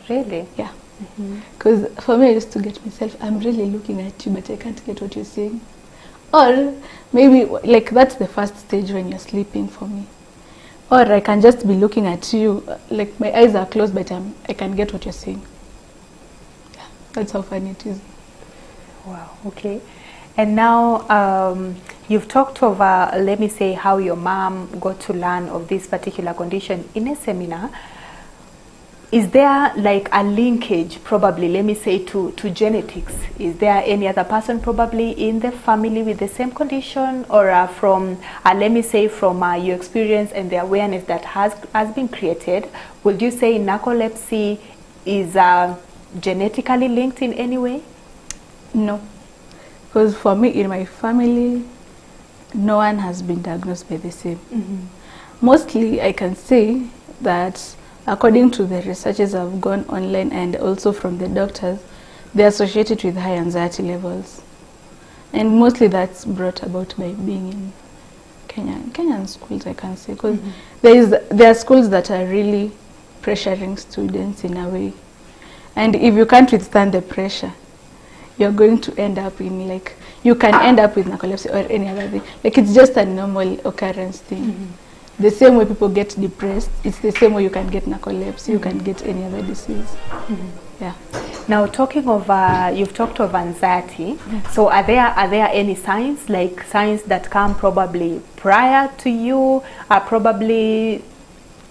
Really? Yeah. Because for me, I used to get myself, I'm really looking at you, but I can't get what you're saying. Or maybe, like, that's the first stage when you're sleeping for me. Or I can just be looking at you, like my eyes are closed, but I can get what you're saying. Yeah, that's how funny it is. Wow, okay. And now you've talked over, let me say, how your mom got to learn of this particular condition in a seminar. Is there like a linkage, probably, let me say, to genetics? Is there any other person probably in the family with the same condition, or from, let me say, from your experience and the awareness that has been created, would you say narcolepsy is genetically linked in any way? No. Because for me, in my family, no one has been diagnosed by the same. Mostly, I can say that according to the researchers I've gone online and also from the doctors, they're associated with high anxiety levels. And mostly that's brought about by being in Kenyan schools, I can say. Because there are schools that are really pressuring students in a way. And if you can't withstand the pressure, you're going to end up in, like, you can end up with narcolepsy or any other thing. Like, it's just a normal occurrence thing. The same way people get depressed, it's the same way you can get narcolepsy, you can get any other disease. Yeah. Now, talking of, you've talked of anxiety. So are there any signs, like signs that come probably prior to you, probably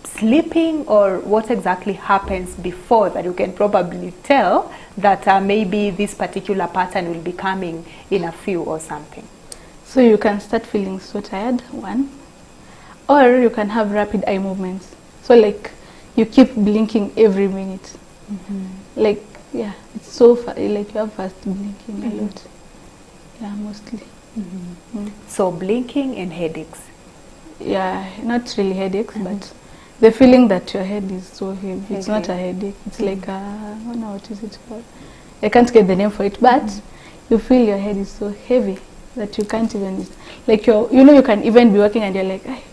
sleeping, or what exactly happens before that you can probably tell that maybe this particular pattern will be coming in a few or something? So you can start feeling so tired, one. Or you can have rapid eye movements. So like you keep blinking every minute. Like, yeah, it's so like you have fast blinking a lot. Yeah, mostly. So blinking and headaches. Yeah, not really headaches, but the feeling that your head is so heavy. It's not a headache. It's like a, I don't know what is it called. I can't get the name for it, but you feel your head is so heavy that you can't even, like you know, you can even be walking and you're like, ay,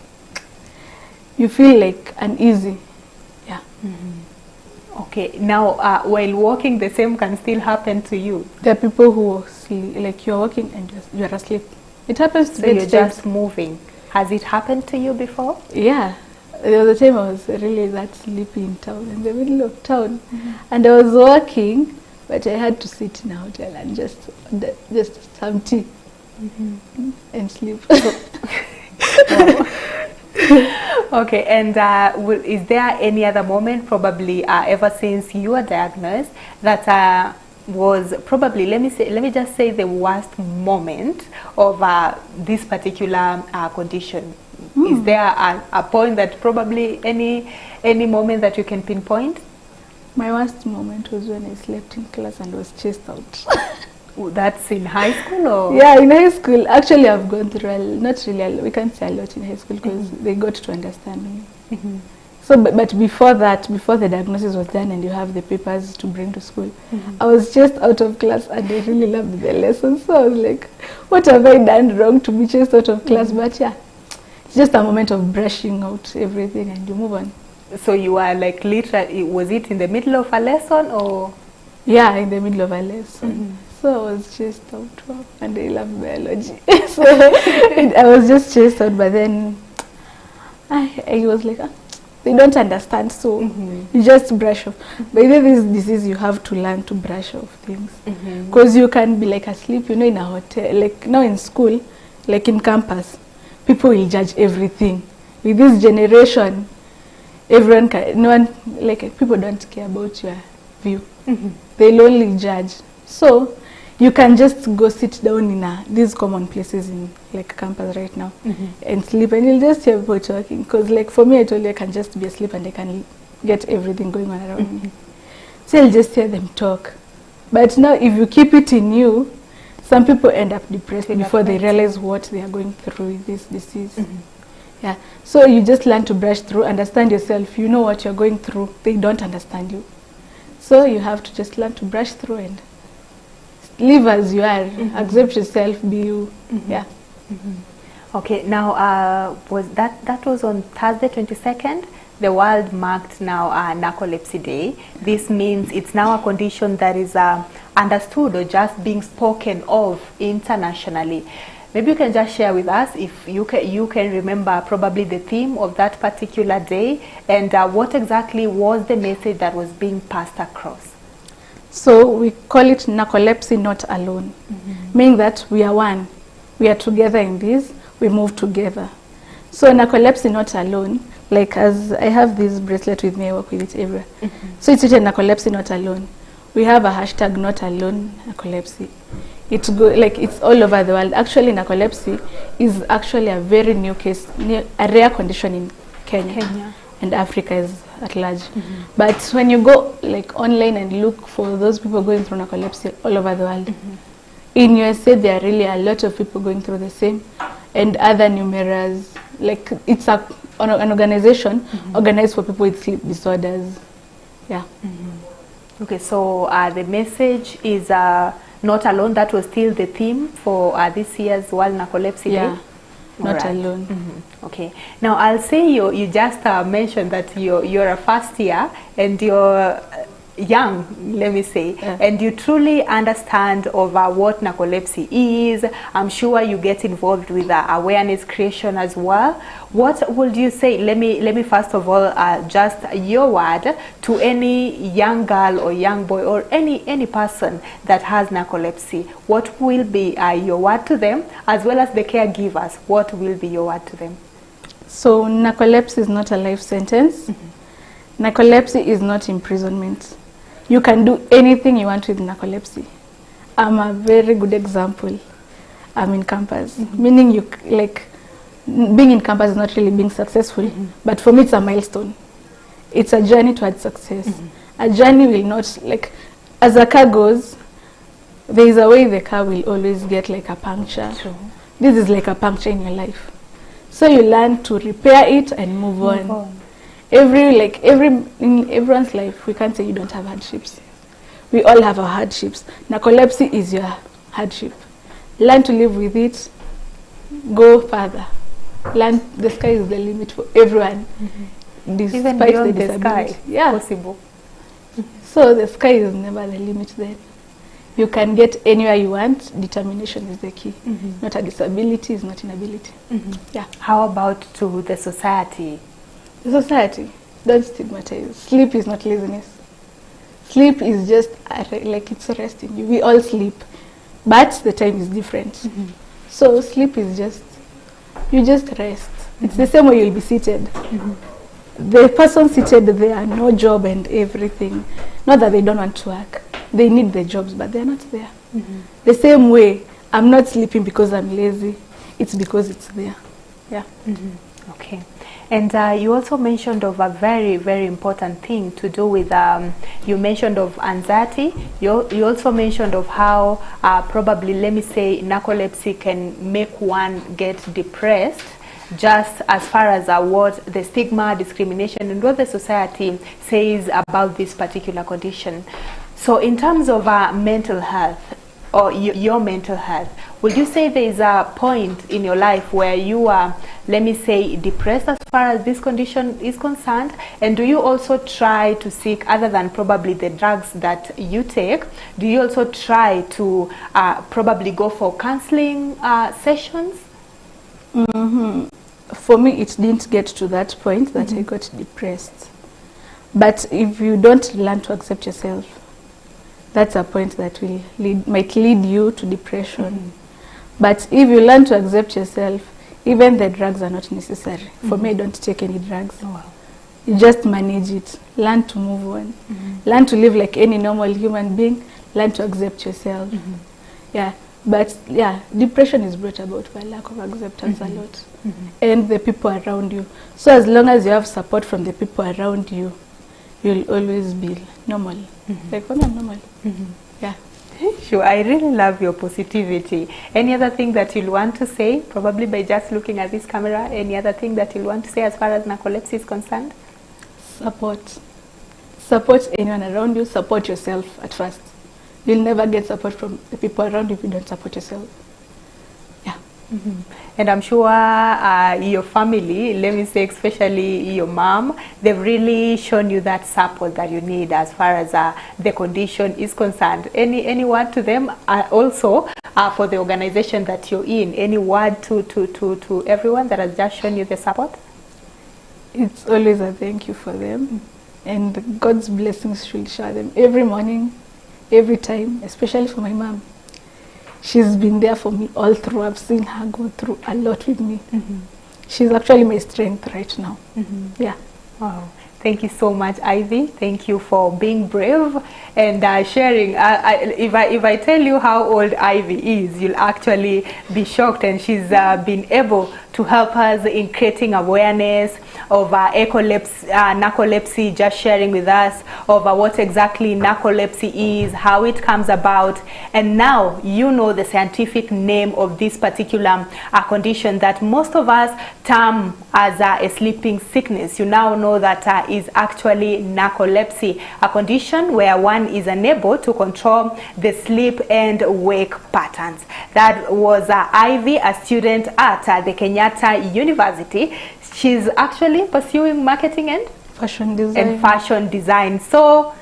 you feel like uneasy. Yeah. Okay, now while walking, the same can still happen to you. There are people who sleep, like you're walking and you're asleep. It happens to So me. you're just moving. Has it happened to you before? Yeah. There was a time I was really that sleepy in town, in the middle of town. And I was walking, but I had to sit in a hotel and just have tea and sleep. Okay, and is there any other moment, probably ever since you were diagnosed, that was probably, let me just say, the worst moment of this particular condition? Is there a point that probably any moment that you can pinpoint? My worst moment was when I slept in class and was chased out. That's in high school, or? Yeah, in high school. Actually, I've gone through, not really, we can't say a lot in high school because they got to understand me. So, but before that, before the diagnosis was done and you have the papers to bring to school, I was just out of class and I really loved the lessons. So I was like, what have I done wrong to be chased out of class? But yeah, it's just a moment of brushing out everything and you move on. So you were like literally, was it in the middle of a lesson or? Yeah, in the middle of a lesson. So I was chased out and I love biology. So I was just chased out, but then I was like, they don't understand, so you just brush off. But with this disease, you have to learn to brush off things. Because you can be like asleep, you know, in a hotel, like now in school, like in campus, people will judge everything. With this generation, everyone can, no one, like people don't care about your view. They'll only judge. So you can just go sit down in these common places in like campus right now and sleep, and you'll just hear people talking. Because like for me, I told you I can just be asleep and I can get everything going on around me. So you'll just hear them talk. But now if you keep it in you, some people end up depressed before they realize what they are going through with this disease. Yeah. So you just learn to brush through, understand yourself. You know what you're going through. They don't understand you. So you have to just learn to brush through and live as you are, accept yourself, be you. Yeah. Okay, now was that was on Thursday 22nd. The world marked now Narcolepsy Day. This means it's now a condition that is understood or just being spoken of internationally. Maybe you can just share with us if you can remember probably the theme of that particular day and what exactly was the message that was being passed across. So we call it narcolepsy not alone, meaning that we are one. We are together in this, we move together. So narcolepsy not alone, like as I have this bracelet with me, I work with it everywhere. So it's written narcolepsy not alone. We have a hashtag not alone narcolepsy. It's like it's all over the world. Actually, narcolepsy is actually a very new case, a rare condition in Kenya. And Africa is at large. But when you go like online and look for those people going through narcolepsy all over the world, in USA there are really a lot of people going through the same, and other numerous, like it's an organization organized for people with sleep disorders. Yeah. Okay, so the message is not alone. That was still the theme for this year's World Narcolepsy Day. Not alone. Okay. Now I'll say you just mentioned that you're a first year and you're young, let me say, and you truly understand over what narcolepsy is. I'm sure you get involved with awareness creation as well. What would you say? Let me first of all just your word to any young girl or young boy or any person that has narcolepsy. What will be your word to them, as well as the caregivers? What will be your word to them? So narcolepsy is not a life sentence. Narcolepsy is not imprisonment. You can do anything you want with narcolepsy. I'm a very good example. I'm in campus, meaning you like being in campus is not really being successful, but for me it's a milestone. It's a journey towards success. A journey will not, like, as a car goes, there is a way the car will always get like a puncture. True. This is like a puncture in your life. So you learn to repair it and move on. In everyone's life, we can't say you don't have hardships. We all have our hardships. Narcolepsy is your hardship. Learn to live with it. Go further. Learn the sky is the limit for everyone. Even Despite beyond the the sky, disability. Yeah. possible. So the sky is never the limit there. You can get anywhere you want. Determination is the key. Not a disability, is not inability. Yeah. How about to the society? The society, don't stigmatize. Sleep is not laziness. Sleep is just like it's resting you. We all sleep, but the time is different. So sleep is just, you just rest. It's the same way you'll be seated. The person seated there, no job and everything. Not that they don't want to work. They need the jobs, but they're not there. The same way, I'm not sleeping because I'm lazy. It's because it's there. Yeah. Okay. And you also mentioned of a very, very important thing to do with, you mentioned of anxiety. You also mentioned of how probably, let me say, narcolepsy can make one get depressed, just as far as what the stigma, discrimination, and what the society says about this particular condition. So in terms of mental health, or your mental health, would you say there is a point in your life where you are, let me say, depressed as far as this condition is concerned? And do you also try to seek, other than probably the drugs that you take, do you also try to probably go for counseling sessions? For me, it didn't get to that point that I got depressed. But if you don't learn to accept yourself, that's a point that will might lead you to depression. But if you learn to accept yourself, even the drugs are not necessary. For me, I don't take any drugs. You just manage it. Learn to move on. Learn to live like any normal human being. Learn to accept yourself. Yeah. But yeah, depression is brought about by lack of acceptance a lot. And the people around you. So as long as you have support from the people around you, you'll always be normal. Like when I'm normal. Yeah. Sure, I really love your positivity. Any other thing that you'll want to say, probably by just looking at this camera, any other thing that you'll want to say as far as narcolepsy is concerned? Support. Support anyone around you, support yourself at first. You'll never get support from the people around you if you don't support yourself. Yeah. And I'm sure your family, let me say especially your mom, they've really shown you that support that you need as far as the condition is concerned. Any word to them also for the organization that you're in? Any word to everyone that has just shown you the support? It's always a thank you for them. And God's blessings should shower them every morning, every time, especially for my mom. She's been there for me all through. I've seen her go through a lot with me. She's actually my strength right now. Yeah. Wow. Thank you so much, Ivy. Thank you for being brave and sharing. If I tell you how old Ivy is, you'll actually be shocked. And she's been able to help us in creating awareness of narcolepsy, just sharing with us of what exactly narcolepsy is, how it comes about, and now you know the scientific name of this particular condition that most of us term as a sleeping sickness. You now know that is actually narcolepsy, a condition where one is unable to control the sleep and wake patterns. That was Ivy, a student at the Kenyatta University. She's actually pursuing marketing and fashion design. So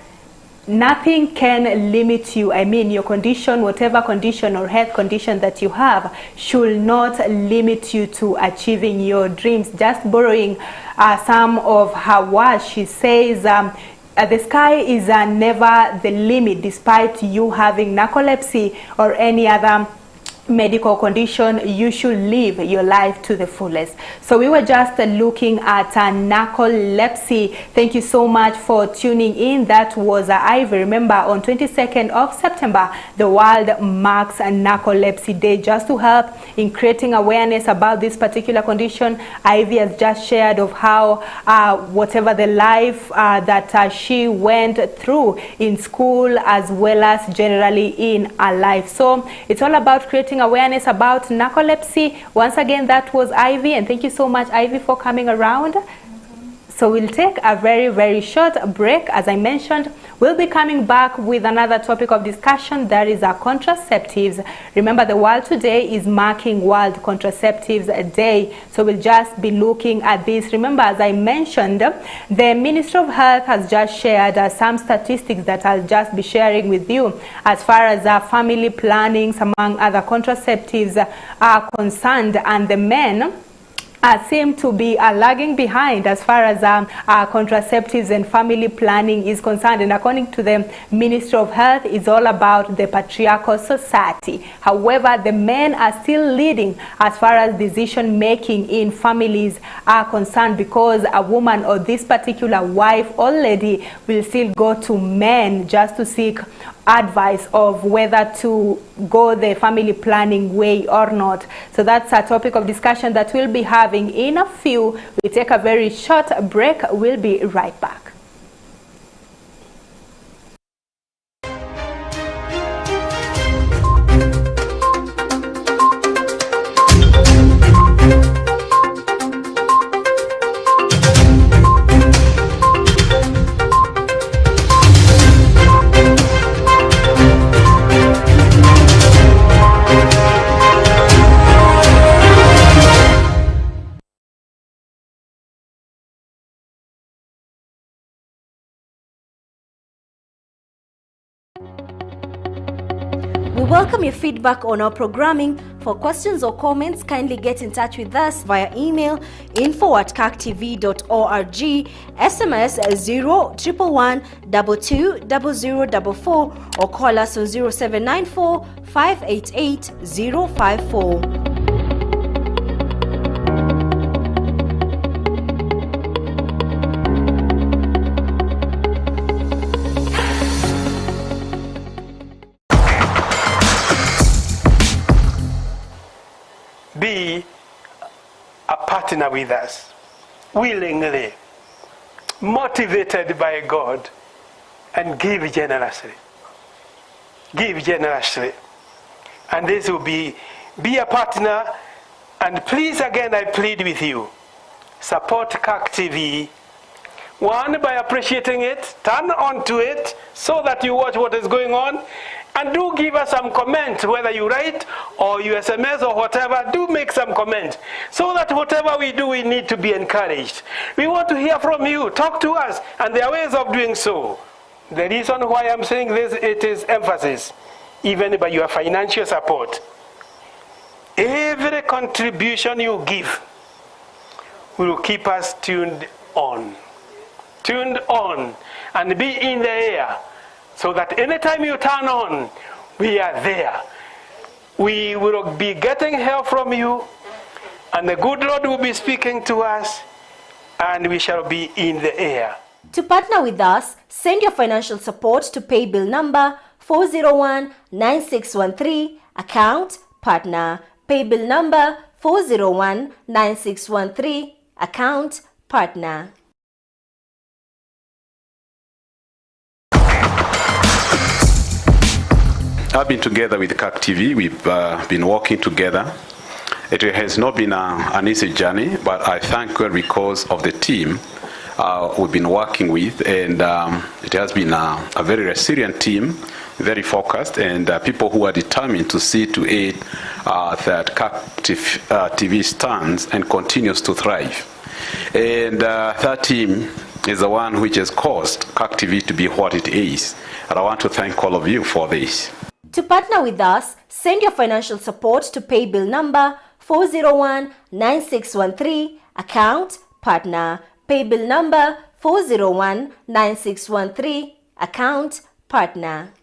nothing can limit you. I mean, your condition, whatever condition or health condition that you have, should not limit you to achieving your dreams. Just borrowing some of her words, she says, the sky is never the limit, despite you having narcolepsy or any other medical condition, you should live your life to the fullest. So we were just looking at narcolepsy. Thank you so much for tuning in. That was Ivy. Remember, on 22nd of September, the world marks Narcolepsy Day, just to help in creating awareness about this particular condition. Ivy has just shared of how whatever the life that she went through in school as well as generally in her life. So it's all about creating awareness about narcolepsy. Once again, that was Ivy, and thank you so much, Ivy, for coming around. So we'll take a very short break. As I mentioned, we'll be coming back with another topic of discussion, that is our contraceptives. Remember, the world today is marking World Contraceptives Day, so we'll just be looking at this. Remember, as I mentioned, the Ministry of Health has just shared some statistics that I'll just be sharing with you as far as family plannings among other contraceptives are concerned, and the men seem to be lagging behind as far as contraceptives and family planning is concerned. And according to the Ministry of Health, it's all about the patriarchal society. However, the men are still leading as far as decision making in families are concerned, because a woman or this particular wife or lady will still go to men just to seek advice of whether to go the family planning way or not. So that's a topic of discussion that we'll be having in a few. We take a very short break. We'll be right back. We welcome your feedback on our programming. For questions or comments, kindly get in touch with us via email info@kirktv.org, SMS 0111 220044, or call us on 0794 588 054. Be a partner with us, willingly, motivated by God, and give generously. Give generously. And this will be a partner. And please, again, I plead with you, support Kirk TV. One, by appreciating it, turn on to it so that you watch what is going on. And do give us some comment, whether you write or you SMS or whatever. Do make some comment, so that whatever we do, we need to be encouraged. We want to hear from you. Talk to us, and there are ways of doing so. The reason why I'm saying this, it is emphasis, even by your financial support. Every contribution you give will keep us tuned on, and be in the air, so that anytime you turn on, we are there. We will be getting help from you, and the good Lord will be speaking to us, and we shall be in the air. To partner with us, send your financial support to pay bill number 4019613, account partner. Pay bill number 4019613, account partner. I've been together with Kirk TV. We've been working together. It has not been an easy journey, but I thank God because of the team we've been working with, and it has been a very resilient team, very focused, and people who are determined to see to it that Kirk TV stands and continues to thrive. And that team is the one which has caused Kirk TV to be what it is. And I want to thank all of you for this. To partner with us, send your financial support to pay bill number 4019613, account partner. Pay bill number 4019613, account partner.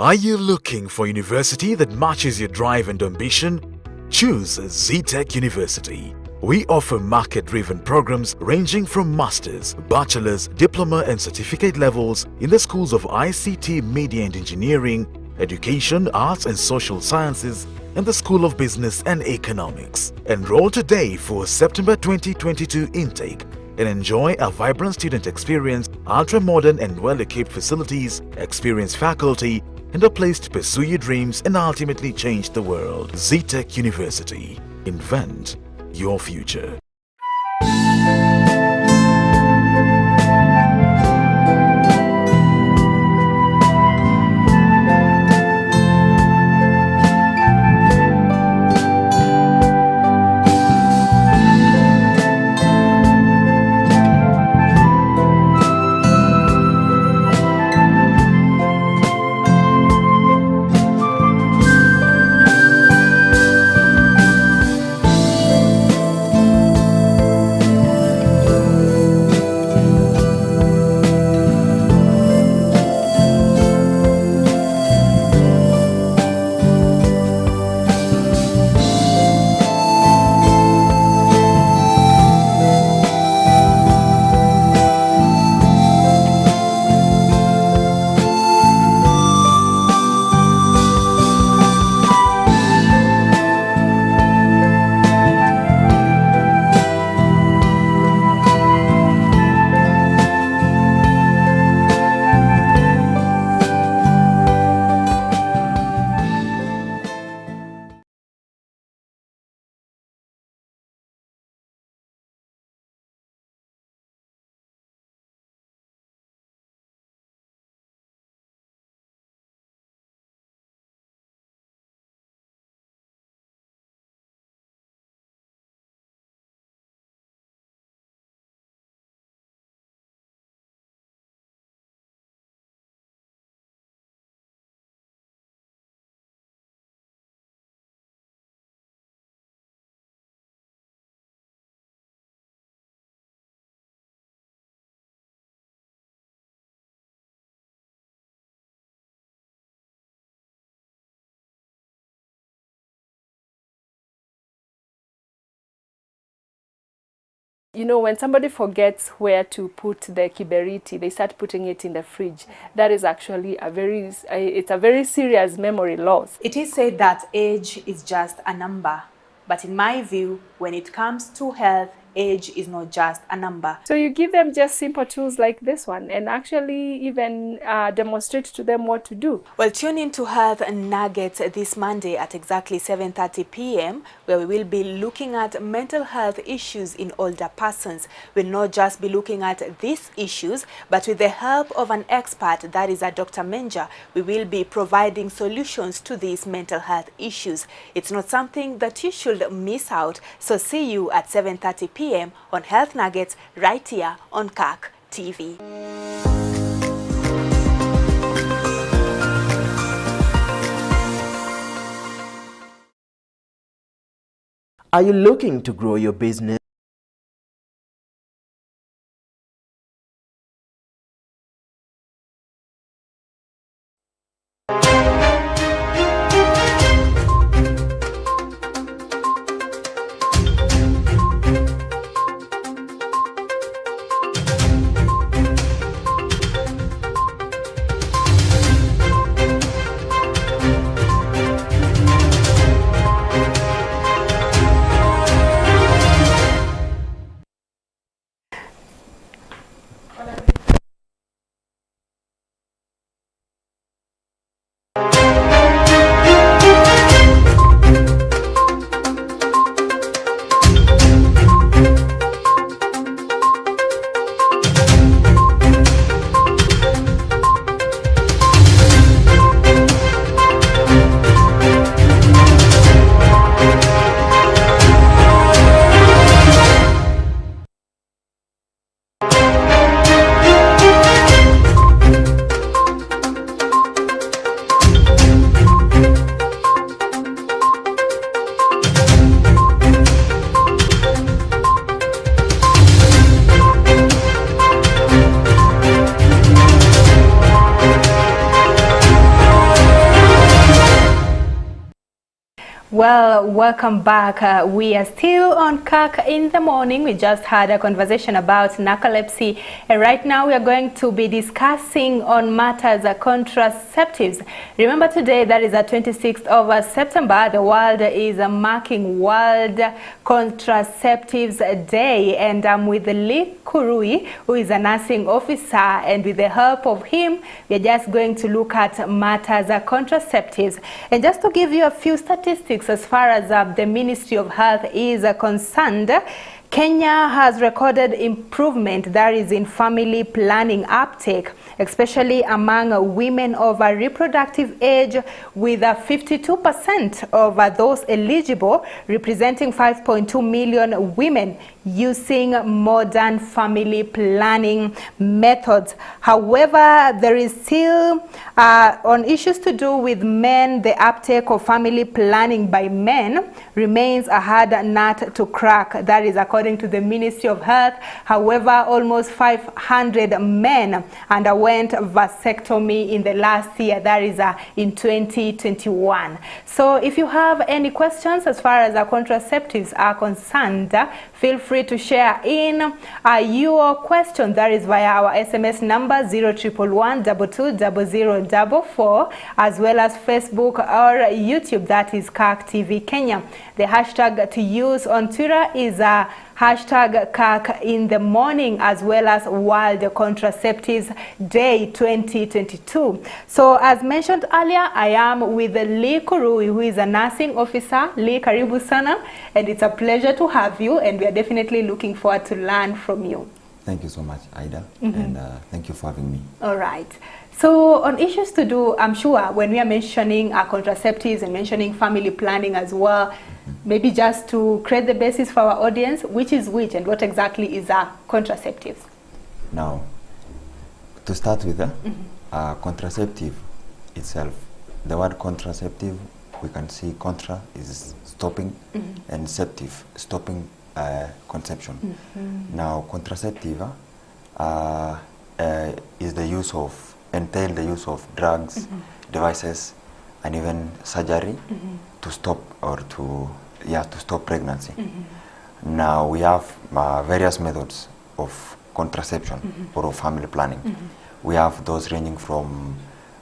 Are you looking for a university that matches your drive and ambition? Choose ZTech University. We offer market-driven programs ranging from master's, bachelor's, diploma and certificate levels in the schools of ICT, Media and Engineering, Education, Arts and Social Sciences, and the School of Business and Economics. Enroll today for September 2022 intake and enjoy a vibrant student experience, ultra-modern and well-equipped facilities, experienced faculty, and a place to pursue your dreams and ultimately change the world. ZTech University. Invent your future. You know, when somebody forgets where to put the kiberiti, they start putting it in the fridge. That is actually it's a very serious memory loss. It is said that age is just a number, but in my view, when it comes to health, age is not just a number. So you give them just simple tools like this one and actually even demonstrate to them what to do. Well, tune in to Health Nuggets this Monday at exactly 7:30 p.m. where we will be looking at mental health issues in older persons. We'll not just be looking at these issues, but with the help of an expert, that is a Dr. Menja, we will be providing solutions to these mental health issues. It's not something that you should miss out. So see you at 7:30 p.m. on Health Nuggets right here on Kirk TV. Are you looking to grow your business? Well, welcome back. We are still on Kirk in the morning. We just had a conversation about narcolepsy, and right now we are going to be discussing on matters of contraceptives. Remember today, that is the 26th of September, the world is marking World Contraceptives Day, and I'm with Lee Kurui, who is a nursing officer, and with the help of him, we are just going to look at matters of contraceptives. And just to give you a few statistics as far as the Ministry of Health is concerned, Kenya has recorded improvement, that is in family planning uptake, especially among women of a reproductive age, with 52% of those eligible, representing 5.2 million women, using modern family planning methods. However, there is still on issues to do with men, the uptake of family planning by men remains a hard nut to crack. That is according to the Ministry of Health. However, almost 500 men underwent vasectomy in the last year, that is in 2021. So if you have any questions as far as contraceptives are concerned, feel free to share in your question. That is via our SMS number 0111220044, as well as Facebook or YouTube, that is Kirk TV Kenya. The hashtag to use on Twitter is hashtag Kirk in the morning, as well as World Contraceptives Day 2022. So as mentioned earlier, I am with Lee Kurui, who is a nursing officer. Lee, karibu sana, and it's a pleasure to have you, and we are definitely looking forward to learn from you. Thank you so much, Ida, and thank you for having me. All right. So on issues to do, I'm sure when we are mentioning contraceptives and mentioning family planning as well, maybe just to create the basis for our audience, which is which and what exactly is contraceptives? Now, to start with, contraceptive itself, the word contraceptive, we can see contra is stopping and septive, stopping conception. Now, contraceptive is the use of, entail the use of drugs, devices, and even surgery to stop or to stop pregnancy. Now we have various methods of contraception or of family planning. We have those ranging from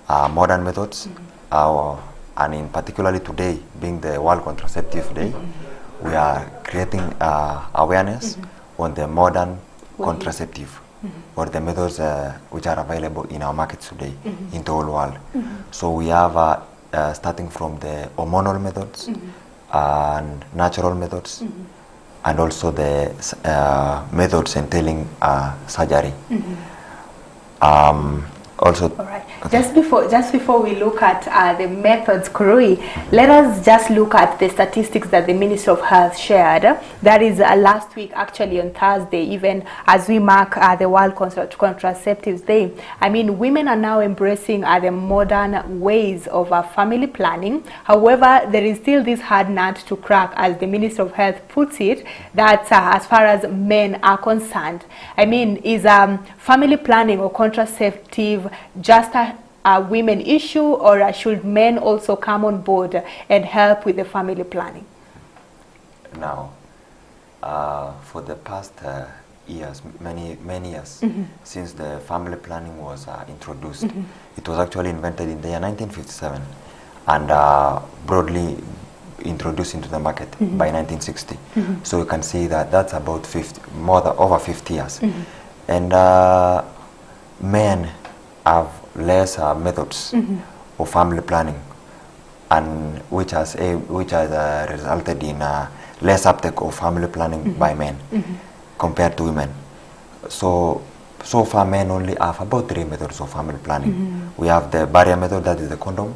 modern methods, and in particularly today, being the World Contraceptive Day, we are creating awareness on the modern contraceptive or the methods which are available in our markets today in the whole world. So we have starting from the hormonal methods and natural methods, and also the methods entailing surgery. Also, all right. Okay. Just before we look at the methods, Kurui, let us just look at the statistics that the Ministry of Health shared. That is last week, actually on Thursday, even as we mark the World Contraceptives Day. I mean, women are now embracing the modern ways of family planning. However, there is still this hard nut to crack, as the Ministry of Health puts it, that as far as men are concerned. I mean, is family planning or contraceptive just a women issue, or should men also come on board and help with the family planning? Now, for the past years, many years, since the family planning was introduced, it was actually invented in the year 1957 and broadly introduced into the market by 1960. So you can see that that's about over 50 years. And men have less methods of family planning, and which has resulted in less uptake of family planning by men compared to women. So far men only have about 3 methods of family planning. We have the barrier method, that is the condom,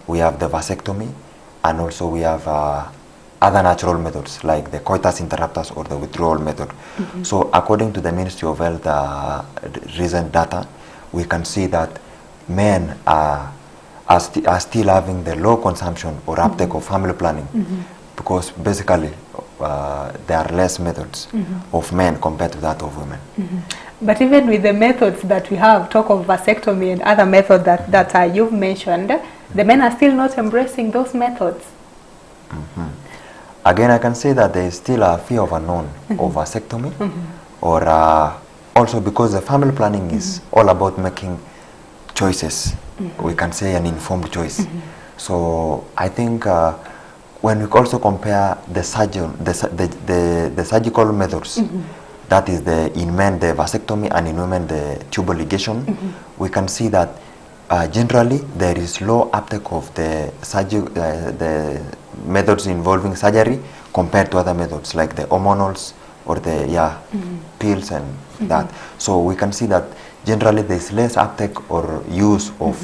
we have the vasectomy, and also we have other natural methods like the coitus interruptus or the withdrawal method. So according to the Ministry of Health recent data, we can see that men are still having the low consumption or uptake of family planning, because basically there are less methods of men compared to that of women. But even with the methods that we have, talk of vasectomy and other methods that you've mentioned, the men are still not embracing those methods. Again, I can say that there is still a fear of unknown of vasectomy, or also because the family planning is all about making choices. We can say an informed choice. So I think when we also compare the surgical methods, that is in men the vasectomy and in women the tubal ligation, we can see that generally there is low uptake of the methods involving surgery compared to other methods like the hormonals or the pills and that. So we can see that generally there is less uptake or use of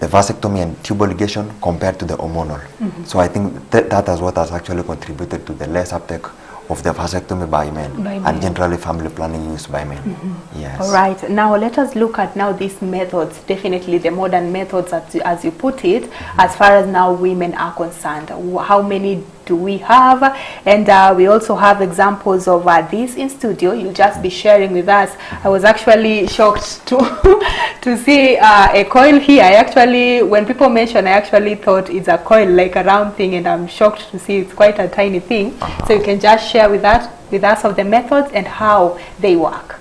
the vasectomy and tubal ligation compared to the hormonal. So I think that is what has actually contributed to the less uptake of the vasectomy by men, and generally family planning used by men. Yes. All right. Now let us look at now these methods, definitely the modern methods as you put it, as far as now women are concerned. How many do we have? And we also have examples of this in studio. You'll just be sharing with us. I was actually shocked to see a coil here. I actually, when people mention, I actually thought it's a coil, like a round thing, and I'm shocked to see it's quite a tiny thing. So you can just share with us of the methods and how they work.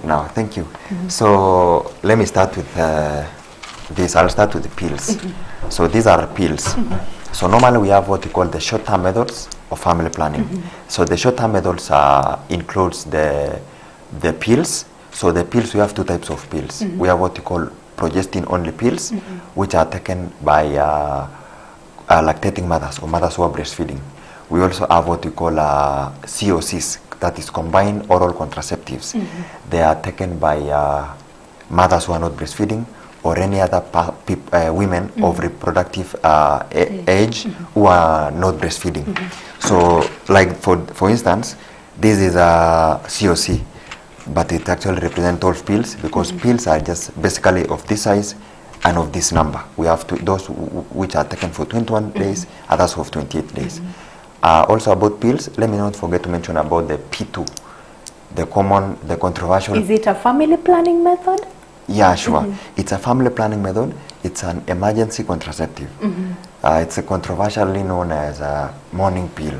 Now, thank you. So let me start with this. I'll start with the pills. So these are pills. So normally we have what we call the short-term methods of family planning. So the short-term methods includes the pills. So the pills, we have two types of pills. We have what we call progestin-only pills, which are taken by lactating mothers or mothers who are breastfeeding. We also have what we call COCs, that is combined oral contraceptives. They are taken by mothers who are not breastfeeding or any other women of reproductive age who are not breastfeeding. So like for instance, this is a COC, but it actually represents 12 pills because pills are just basically of this size and of this number. We have those which are taken for 21 days, others for 28 days. Also about pills, let me not forget to mention about the P2, the controversial. Is it a family planning method? Yeah, sure. It's a family planning method. It's an emergency contraceptive. It's controversially known as a morning pill.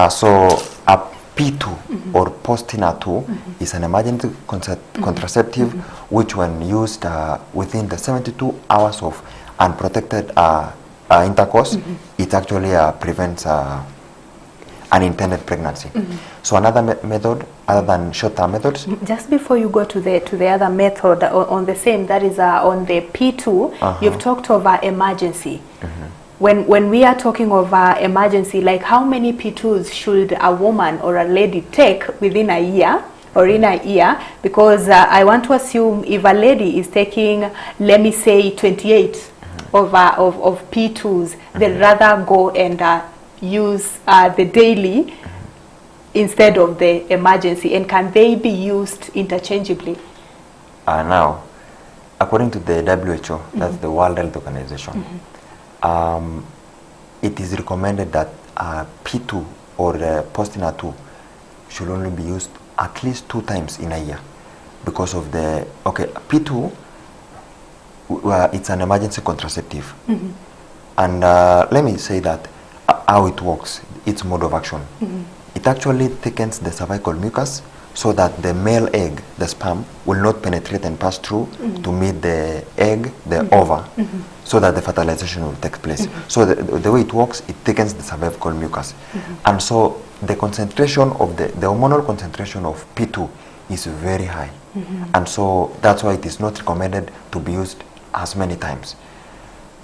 So a P2 or Postina 2 is an emergency contraceptive which when used within the 72 hours of unprotected intercourse, it actually prevents unintended pregnancy. So another method other than short-term methods. Just before you go to the other method on the same, that is on the P2, you've talked of emergency. When we are talking of emergency, like how many P2s should a woman or a lady take within a year or in a year? Because I want to assume if a lady is taking, let me say, 28 of P2s, they'd rather go and use the daily instead of the emergency. And can they be used interchangeably? Now, according to the WHO, that's the World Health Organization, it is recommended that P2 or Postina 2 should only be used at least 2 times in a year because of the, P2, it's an emergency contraceptive. And let me say that how it works, its mode of action. It actually thickens the cervical mucus so that the male egg, the sperm, will not penetrate and pass through to meet the egg, the ova, so that the fertilization will take place. So the way it works, it thickens the cervical mucus. And so the concentration of the hormonal concentration of P2 is very high. And so that's why it is not recommended to be used as many times.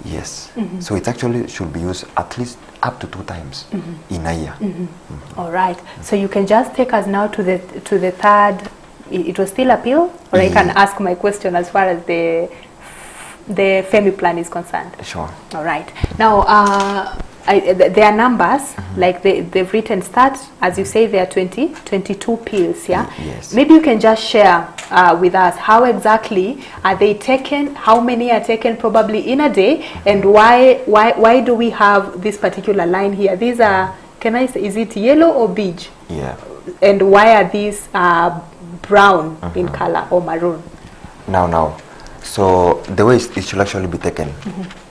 Yes. So it actually should be used at least up to 2 times in a year. All right. So you can just take us now to the third. It was still a pill, or I can ask my question as far as the family plan is concerned. Sure. All right. Now there are numbers, like they've written start, as you say, there are 22 pills, yeah? Yes. Maybe you can just share with us how exactly are they taken, how many are taken probably in a day, and why do we have this particular line here? These are, can I say, is it yellow or beige? Yeah. And why are these brown in color or maroon? Now. So the way it should actually be taken,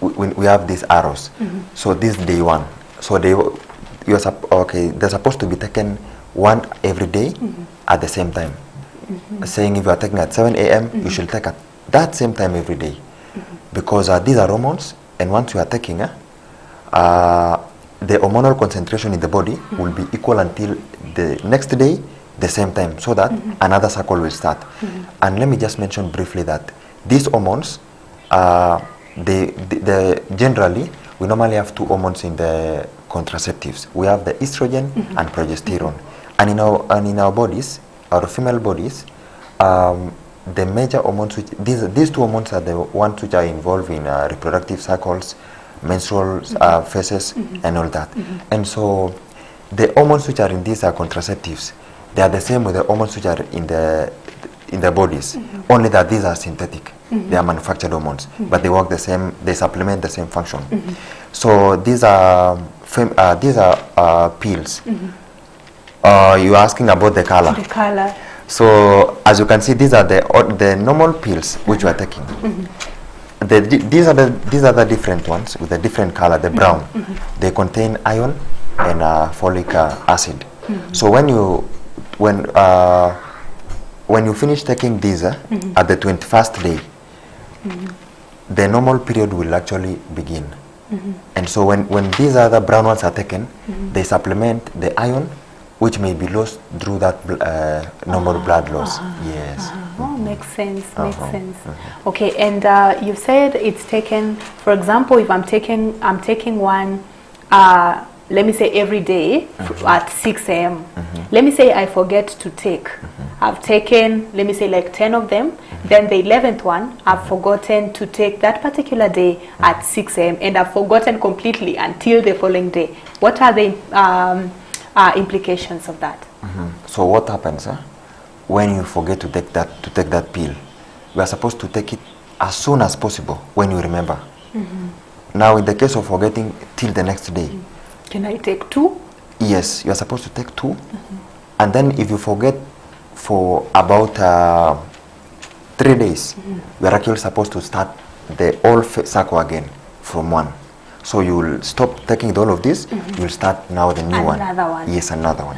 we have these arrows. So this is day 1. So they're supposed to be taken one every day at the same time. Saying if you are taking at 7 a.m., you should take at that same time every day. Because these are hormones, and once you are taking, the hormonal concentration in the body will be equal until the next day, the same time, so that another cycle will start. And let me just mention briefly that these hormones, generally, we normally have 2 hormones in the contraceptives. We have the estrogen and progesterone. And in our bodies, our female bodies, the major hormones, these 2 hormones are the ones which are involved in reproductive cycles, menstrual phases, and all that. And so the hormones which are in these contraceptives, they are the same with the hormones which are in the bodies, only that these are synthetic. They are manufactured hormones, but they work the same, they supplement the same function. So these are pills. You're asking about the color. The color. So as you can see, these are the normal pills which we are taking. These are the different ones with a different color, the brown. They contain iron and folic acid. So when you finish taking these at the 21st day, the normal period will actually begin. And so when these other brown ones are taken, they supplement the iron which may be lost through that normal blood loss. Yes. Oh, makes sense. Makes sense. Okay, and you said it's taken. For example, if I'm taking one, let me say every day at 6 a.m. Let me say I forget to take. I've taken, let me say, like 10 of them. Then the 11th one, I've forgotten to take that particular day at 6 a.m. and I've forgotten completely until the following day. What are the implications of that? So what happens when you forget to take that pill? We are supposed to take it as soon as possible when you remember. Now in the case of forgetting till the next day, can I take 2? Yes, you are supposed to take 2. And then if you forget for about 3 days, you are actually supposed to start the whole cycle again from 1. So you will stop taking all of this, you will start now the new one. Another one. Yes, another one.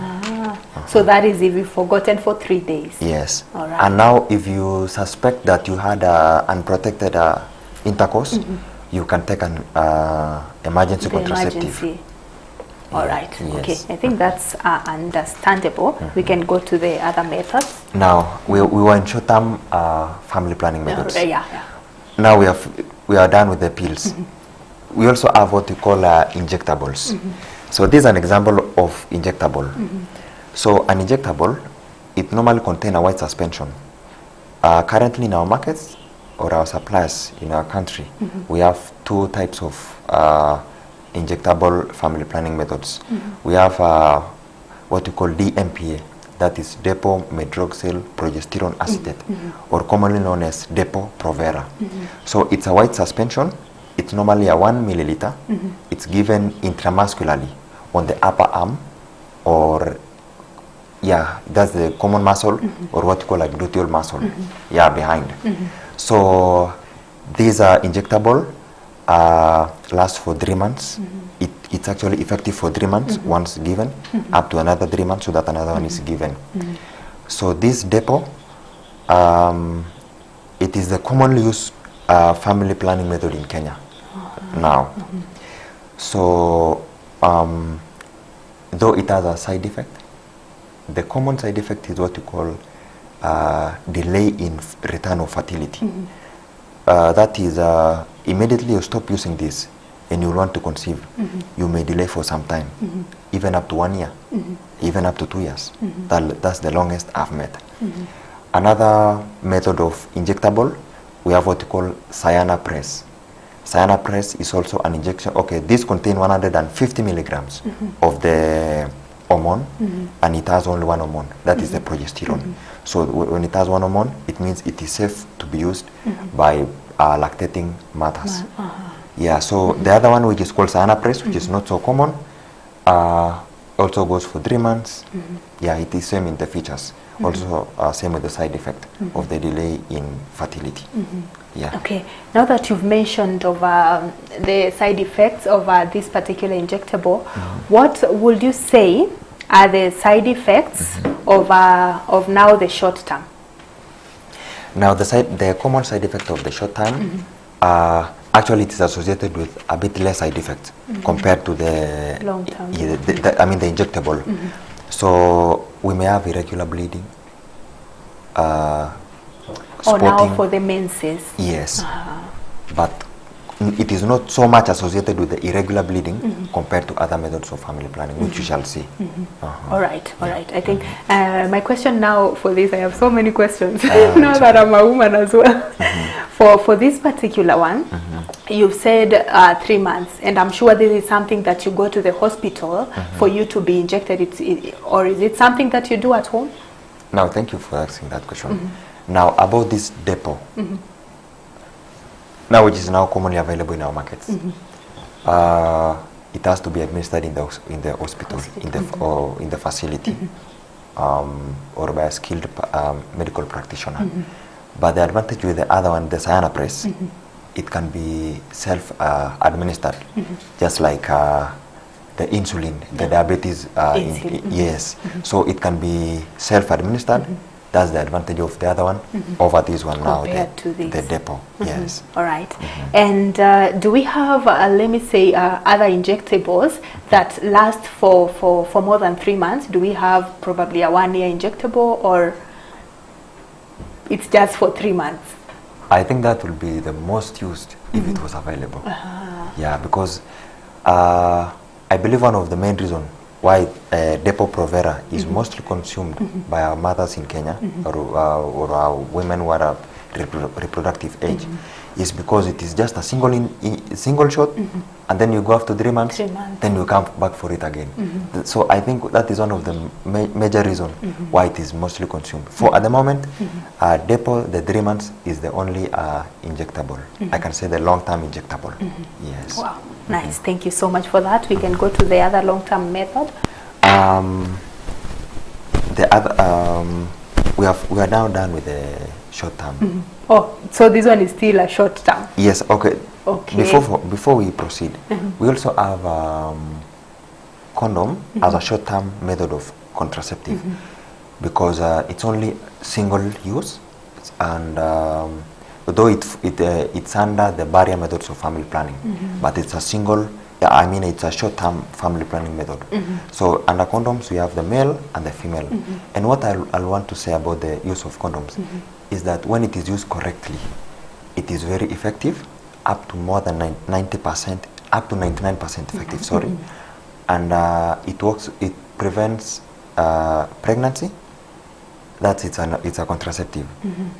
So that is if you've forgotten for 3 days. Yes. All right. And now if you suspect that you had unprotected intercourse, you can take an emergency contraceptive. Emergency. All right. Yes. Okay. I think that's understandable. We can go to the other methods. Now we were in short-term family planning methods. Yeah. Now we are done with the pills. We also have what we call injectables. So this is an example of injectable. So an injectable, it normally contains a white suspension. Currently in our markets or our suppliers in our country, we have 2 types of injectable family planning methods. We have what we call DMPA, that is depo-medroxyl progesterone acetate, or commonly known as Depo-Provera. So it's a white suspension. It's normally a 1 milliliter. It's given intramuscularly on the upper arm, or that's the common muscle, or what you call like gluteal muscle, behind. So these are injectable, last for 3 months. It's actually effective for 3 months once given, up to another 3 months so that another one is given. So this Depo, it is the commonly used family planning method in Kenya now. So though it has a side effect, the common side effect is what you call delay in return of fertility. That is immediately you stop using this and you want to conceive, you may delay for some time, even up to 1 year, even up to 2 years. That's the longest I've met. Another method of injectable, we have what we call Cyanapress. Cyanapress is also an injection. Okay, this contains 150 milligrams of the hormone, and it has only 1 hormone, that is the progesterone. So when it has 1 hormone, it means it is safe to be used by lactating mothers. Yeah, so the other one, which is called Cyanapress, which is not so common, also goes for 3 months. Yeah, it is same in the features. Also same with the side effect of the delay in fertility. Yeah. Okay, now that you've mentioned of the side effects of this particular injectable, what would you say are the side effects of now the short term? Now the common side effect of the short term, actually it is associated with a bit less side effects compared to the long term. I mean the injectable. So we may have irregular bleeding. Or now for the menses. Yes, but it is not so much associated with the irregular bleeding compared to other methods of family planning, which you shall see. All right, all right. I think my question now for this, I have so many questions now that I'm a woman as well. For this particular one, you've said 3 months, and I'm sure this is something that you go to the hospital for you to be injected, or is it something that you do at home? Now, thank you for asking that question. Now, about this depot, now which is now commonly available in our markets, it has to be administered in the hospital, in the facility, or by a skilled medical practitioner. But the advantage with the other one, the Cyanopress, it can be self-administered, just like the insulin, the diabetes. Yes, so it can be self-administered. That's the advantage of the other one over this one now, the depot. Yes. All right. And do we have, let me say, other injectables that last for more than 3 months? Do we have probably a 1-year injectable, or it's just for 3 months? I think that will be the most used if it was available. Yeah, because I believe one of the main reasons why Depo-Provera is mostly consumed by our mothers in Kenya, or our women who are of reproductive age, is because it is just a single shot, and then you go after 3 months, then you come back for it again. So I think that is one of the major reasons why it is mostly consumed. For at the moment, Depo, the 3 months, is the only injectable. I can say the long-term injectable. Yes. Wow, nice. Thank you so much for that. We can go to the other long-term method. The other, we are now done with the short-term. Oh, so this one is still a short term? Yes, okay. Okay. Before we proceed, we also have condom as a short-term method of contraceptive, because it's only single use, and although it's under the barrier methods of family planning, but it's a it's a short-term family planning method. So under condoms, we have the male and the female. And what I'll want to say about the use of condoms is that when it is used correctly, it is very effective, up to more than 90%, up to 99% effective, sorry. And it prevents pregnancy. It's a contraceptive.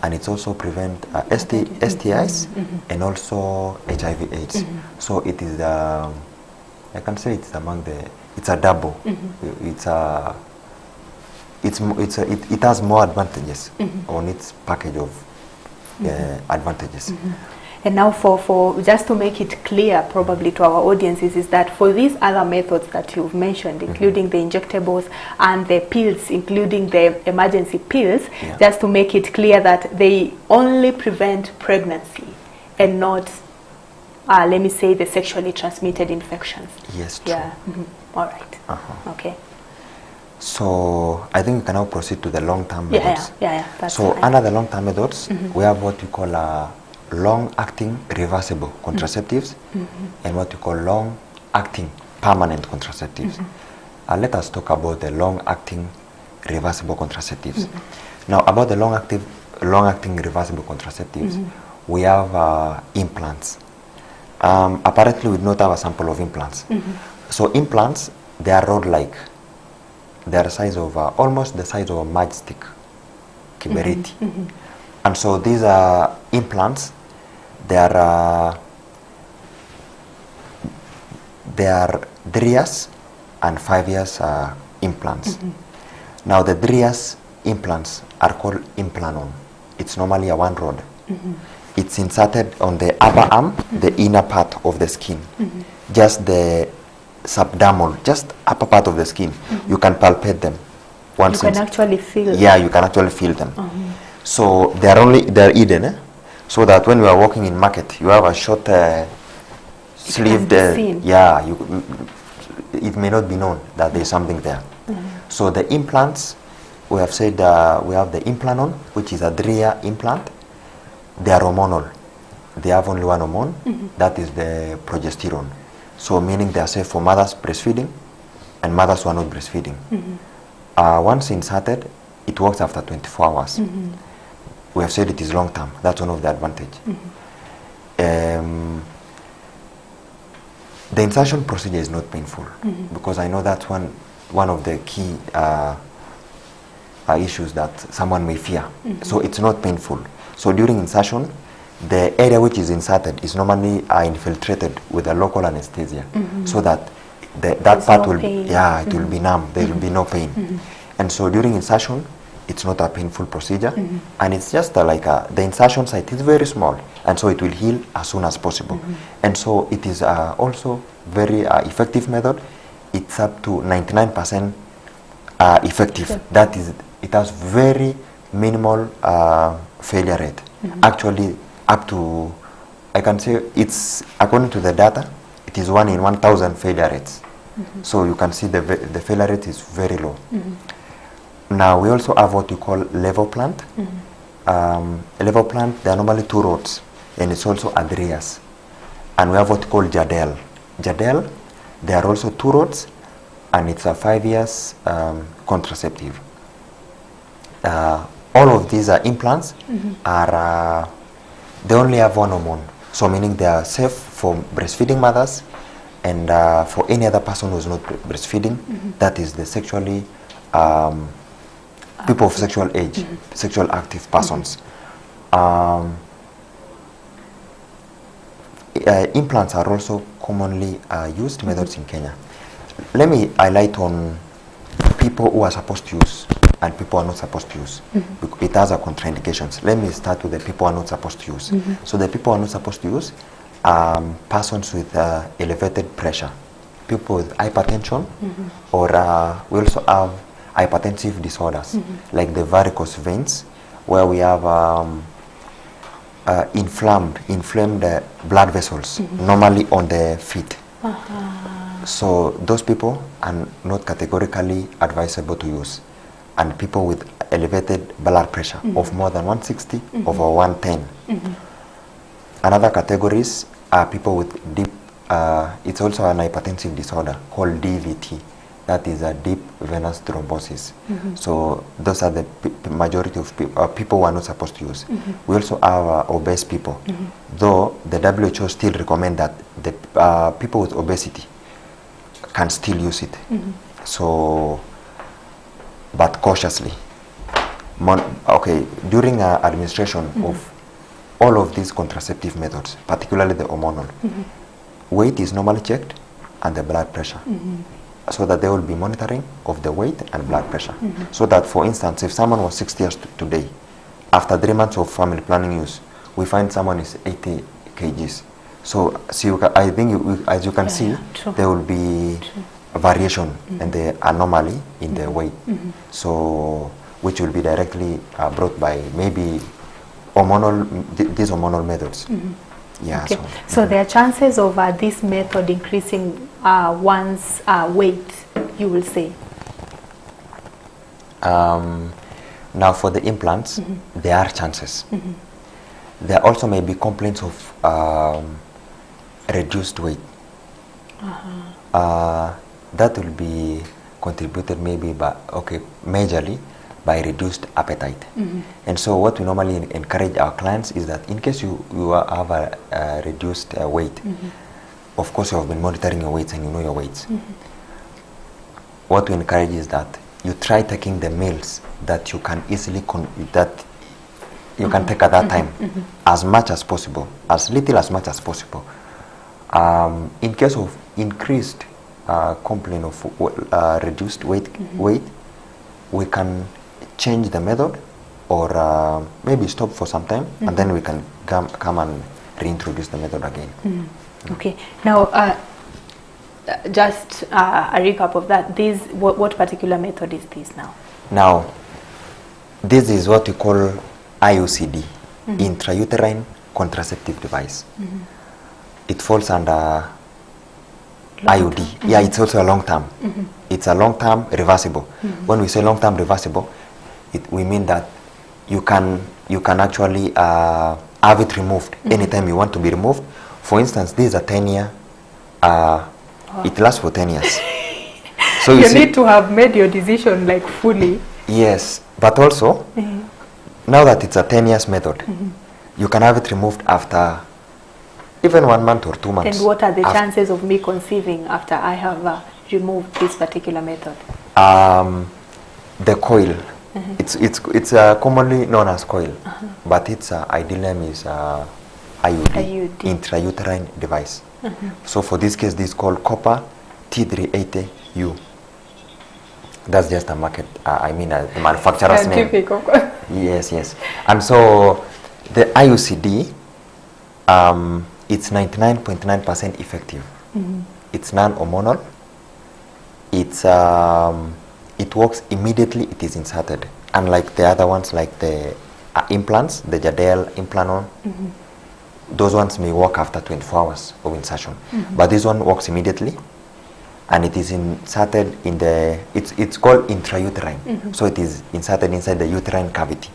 And it's also prevent STIs and also HIV/AIDS. So it is, I can say it's it's a double. It has more advantages on its package of advantages. And now for just to make it clear probably to our audiences, is that for these other methods that you've mentioned, including the injectables and the pills, including the emergency pills, just to make it clear that they only prevent pregnancy and not, let me say, the sexually transmitted infections. Yes, true. Yeah. All right. Okay. So I think we can now proceed to the long-term methods. That's so fine. under the long-term methods, we have what we call long-acting reversible contraceptives and what we call long-acting permanent contraceptives. Let us talk about the long-acting reversible contraceptives. Now, about the long-acting reversible contraceptives, we have implants. Apparently, we do not have a sample of implants. So implants, they are rod-like. They are almost the size of a matchstick, kiberiti. And so these are implants. They are 3 years and 5 years implants. Now the 3 years implants are called implanon. It's normally a 1 rod. It's inserted on the upper arm, the inner part of the skin, just the subdermal, just upper part of the skin. You can palpate them. You can actually feel Yeah, you can actually feel them. So they are hidden, so that when you are walking in market, you have a short sleeve there. Yeah, it may not be known that there is something there. So the implants, we have said we have the Implanon, which is a 3-year implant. They are hormonal. They have only one hormone, that is the progesterone. So meaning they are safe for mothers breastfeeding and mothers who are not breastfeeding. Once inserted, it works after 24 hours. We have said it is long term. That's one of the advantage. The insertion procedure is not painful because I know that's one of the key issues that someone may fear. So it's not painful. So during insertion, the area which is inserted is normally infiltrated with a local anesthesia, so that that part will it will be numb. There will be no pain. And so during insertion, it's not a painful procedure, and it's just the insertion site is very small, and so it will heal as soon as possible. And so it is also very effective method. It's up to 99% effective. That is, it has very minimal failure rate. Actually, up to, I can say it's, according to the data, it is 1 in 1,000 failure rates. So you can see the failure rate is very low. Now we also have what you call level plant. Level plant, there are normally 2 rods, and it's also Adrias. And we have what you call Jadel. Jadel, there are also 2 rods, and it's a 5 years contraceptive. All of these implants are, they only have one hormone. So meaning they are safe for breastfeeding mothers and for any other person who is not breastfeeding, that is the sexually, people of sexual age, sexual active persons. Implants are also commonly used methods in Kenya. Let me highlight on people who are supposed to use and people are not supposed to use. It has a contraindications. Let me start with the people who are not supposed to use. So the people who are not supposed to use are persons with elevated pressure, people with hypertension, or we also have hypertensive disorders, like the varicose veins, where we have inflamed blood vessels, normally on the feet. So those people are not categorically advisable to use. And people with elevated blood pressure of more than 160 over 110. Another categories are people with deep, it's also an hypertensive disorder called DVT. That is a deep venous thrombosis. So those are the majority of people who are not supposed to use. We also have obese people, though the WHO still recommend that the people with obesity can still use it. So, but cautiously. Okay, during administration of all of these contraceptive methods, particularly the hormonal, weight is normally checked and the blood pressure, so that there will be monitoring of the weight and blood pressure. So that, for instance, if someone was 60 years today, after 3 months of family planning use, we find someone is 80 kgs. So I think as you can see, there will be a variation and the anomaly in the weight. So which will be directly brought by maybe hormonal, these hormonal methods. Yeah. Okay. So there are chances of this method increasing one's weight, you will say? Now for the implants, there are chances. There also may be complaints of reduced weight. That will be contributed maybe by, majorly by reduced appetite. And so what we normally encourage our clients is that in case you have a reduced weight, of course you have been monitoring your weights and you know your weights. What we encourage is that you try taking the meals that you can easily, you can take at that time, as much as possible, as little as much as possible. In case of increased complaint of reduced weight, we can change the method or maybe stop for some time, and then we can come and reintroduce the method again. Okay. Now, just a recap of that. What particular method is this now? Now, this is what we call IUCD, intrauterine contraceptive device. It falls under IUD. Yeah, it's also a long term. It's a long term reversible. When we say long term reversible, we mean that you can actually have it removed anytime you want to be removed. For instance, this is a 10-year. It lasts for 10 years. So you need to have made your decision like fully. Yes, but also now that it's a 10 years method, you can have it removed after even 1 month or 2 months. And what are the chances of me conceiving after I have removed this particular method? The coil. It's commonly known as coil, but its ideal name is IUD, intrauterine device. So for this case, this is called copper T380U. That's just a market, the manufacturer's name. Yes. And so the IUCD, it's 99.9% effective. It's non-hormonal. It works immediately it is inserted. Unlike the other ones, like the implants, the Jadel implant, those ones may work after 24 hours of insertion. But this one works immediately, and it is inserted in the, it's called intrauterine. So it is inserted inside the uterine cavity.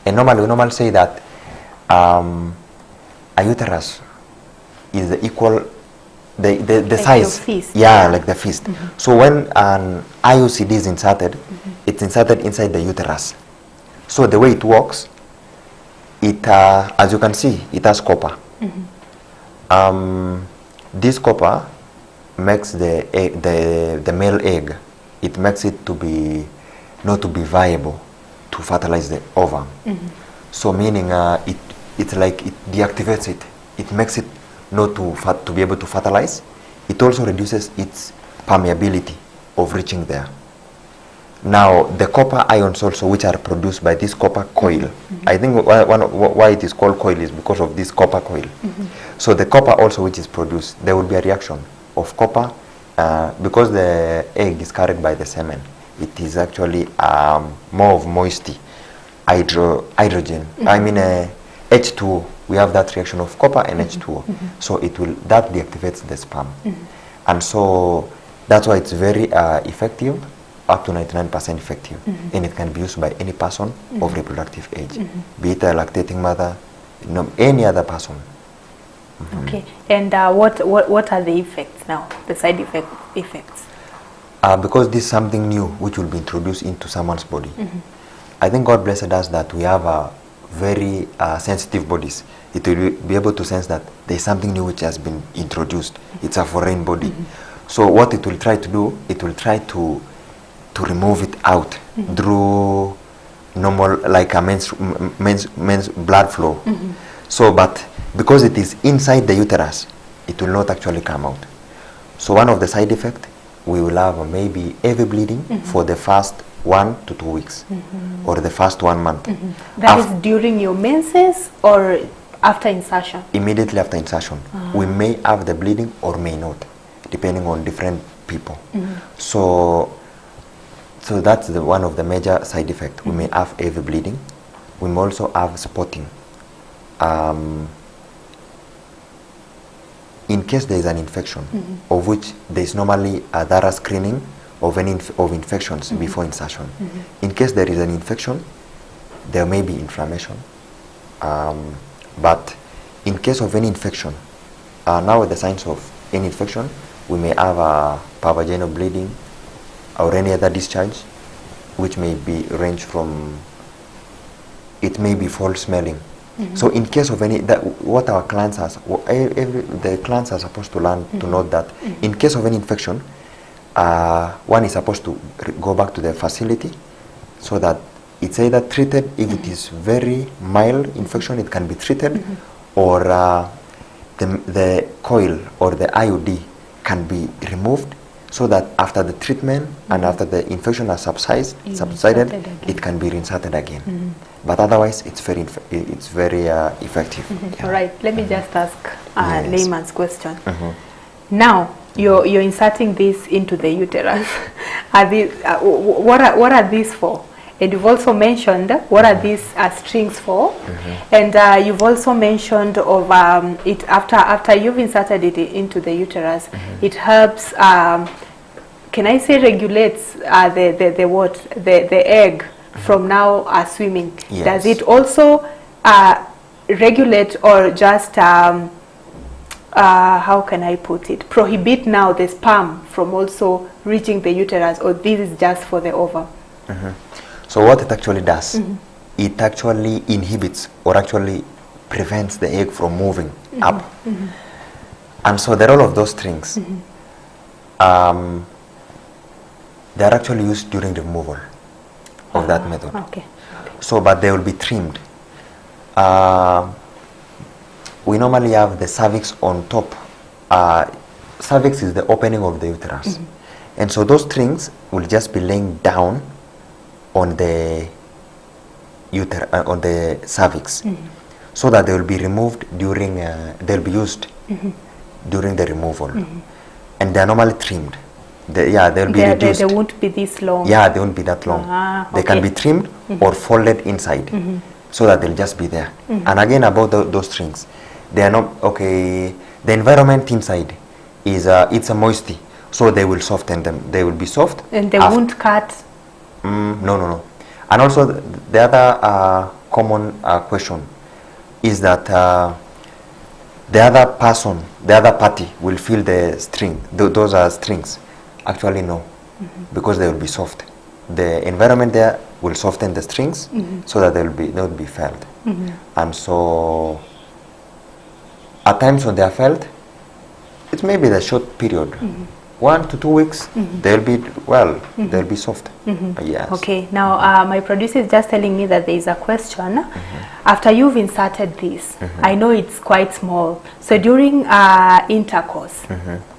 And normally, we normally say that a uterus is the equal, the like size, fist. like the fist. So when an IUCD is inserted, it's inserted inside the uterus. So the way it works, it as you can see, it has copper. This copper makes the male egg, it makes it to be not to be viable to fertilize the ovum. So meaning it's like it deactivates it. It makes it not to be able to fertilize. It also reduces its permeability of reaching there. Now the copper ions also, which are produced by this copper coil. I think why it is called coil is because of this copper coil. So the copper also which is produced, there will be a reaction of copper because the egg is carried by the semen. It is actually more of moisty, hydrogen. H2O. We have that reaction of copper and H2O. So that deactivates the sperm. And so that's why it's very effective, up to 99% effective. And it can be used by any person of reproductive age, be it a lactating mother, any other person. Okay, and what are the effects now, the side effects? Because this is something new which will be introduced into someone's body. I think God blessed us that we have a very sensitive bodies. It will be able to sense that there is something new which has been introduced. It's a foreign body. So what it will try to do, it will try to remove it out through normal, like a men's blood flow. So, but because it is inside the uterus, it will not actually come out. So one of the side effects, we will have maybe heavy bleeding for the first 1 to 2 weeks or the first 1 month. That is during your menses or after insertion? Immediately after insertion. We may have the bleeding or may not, depending on different people. So that's one of the major side effects. We may have heavy bleeding. We may also have spotting. In case there is an infection, of which there is normally a thorough screening of infections before insertion. In case there is an infection, there may be inflammation. But in case of any infection, now the signs of any infection, we may have a vaginal bleeding or any other discharge, which may be range from, it may be foul smelling. So in case of any, what our clients are, the clients are supposed to learn to know that in case of any infection, one is supposed to go back to the facility so that it's either treated, if it is very mild infection, it can be treated, or the coil or the IUD can be removed so that after the treatment and after the infection has subsided, it can be reinserted again. But otherwise, it's very effective. All right, let me just ask a layman's question. Now, you're inserting this into the uterus. Are these, what are these for? And you've also mentioned what are these strings for, and you've also mentioned of it after you've inserted it into the uterus, it helps. Can I say regulates the egg from now swimming? Yes. Does it also regulate or just how can I put it? Prohibit now the sperm from also reaching the uterus, or this is just for the ova? So what it actually does, it actually inhibits or actually prevents the egg from moving up. And so the role of those strings, they are actually used during the removal of that method. So, but they will be trimmed. We normally have the cervix on top. Cervix is the opening of the uterus. And so those strings will just be laying down on the on the cervix, so that they will be removed during, they'll be used during the removal. And they are normally trimmed. They'll be reduced. They won't be this long. Yeah, they won't be that long. They can be trimmed or folded inside, so that they'll just be there. And again, about those strings, they are not, okay, the environment inside is, it's a moisty, so they will soften them. They will be soft. And they won't cut? No. And also, the other common question is that the other person, the other party will feel the string, those are strings. Actually, no, because they will be soft. The environment there will soften the strings, so that they will be felt. And so, at times when they are felt, it may be the short period. 1 to 2 weeks, they'll be, well, they'll be soft. Yes. Okay, now my producer is just telling me that there is a question. After you've inserted this, I know it's quite small. So during intercourse,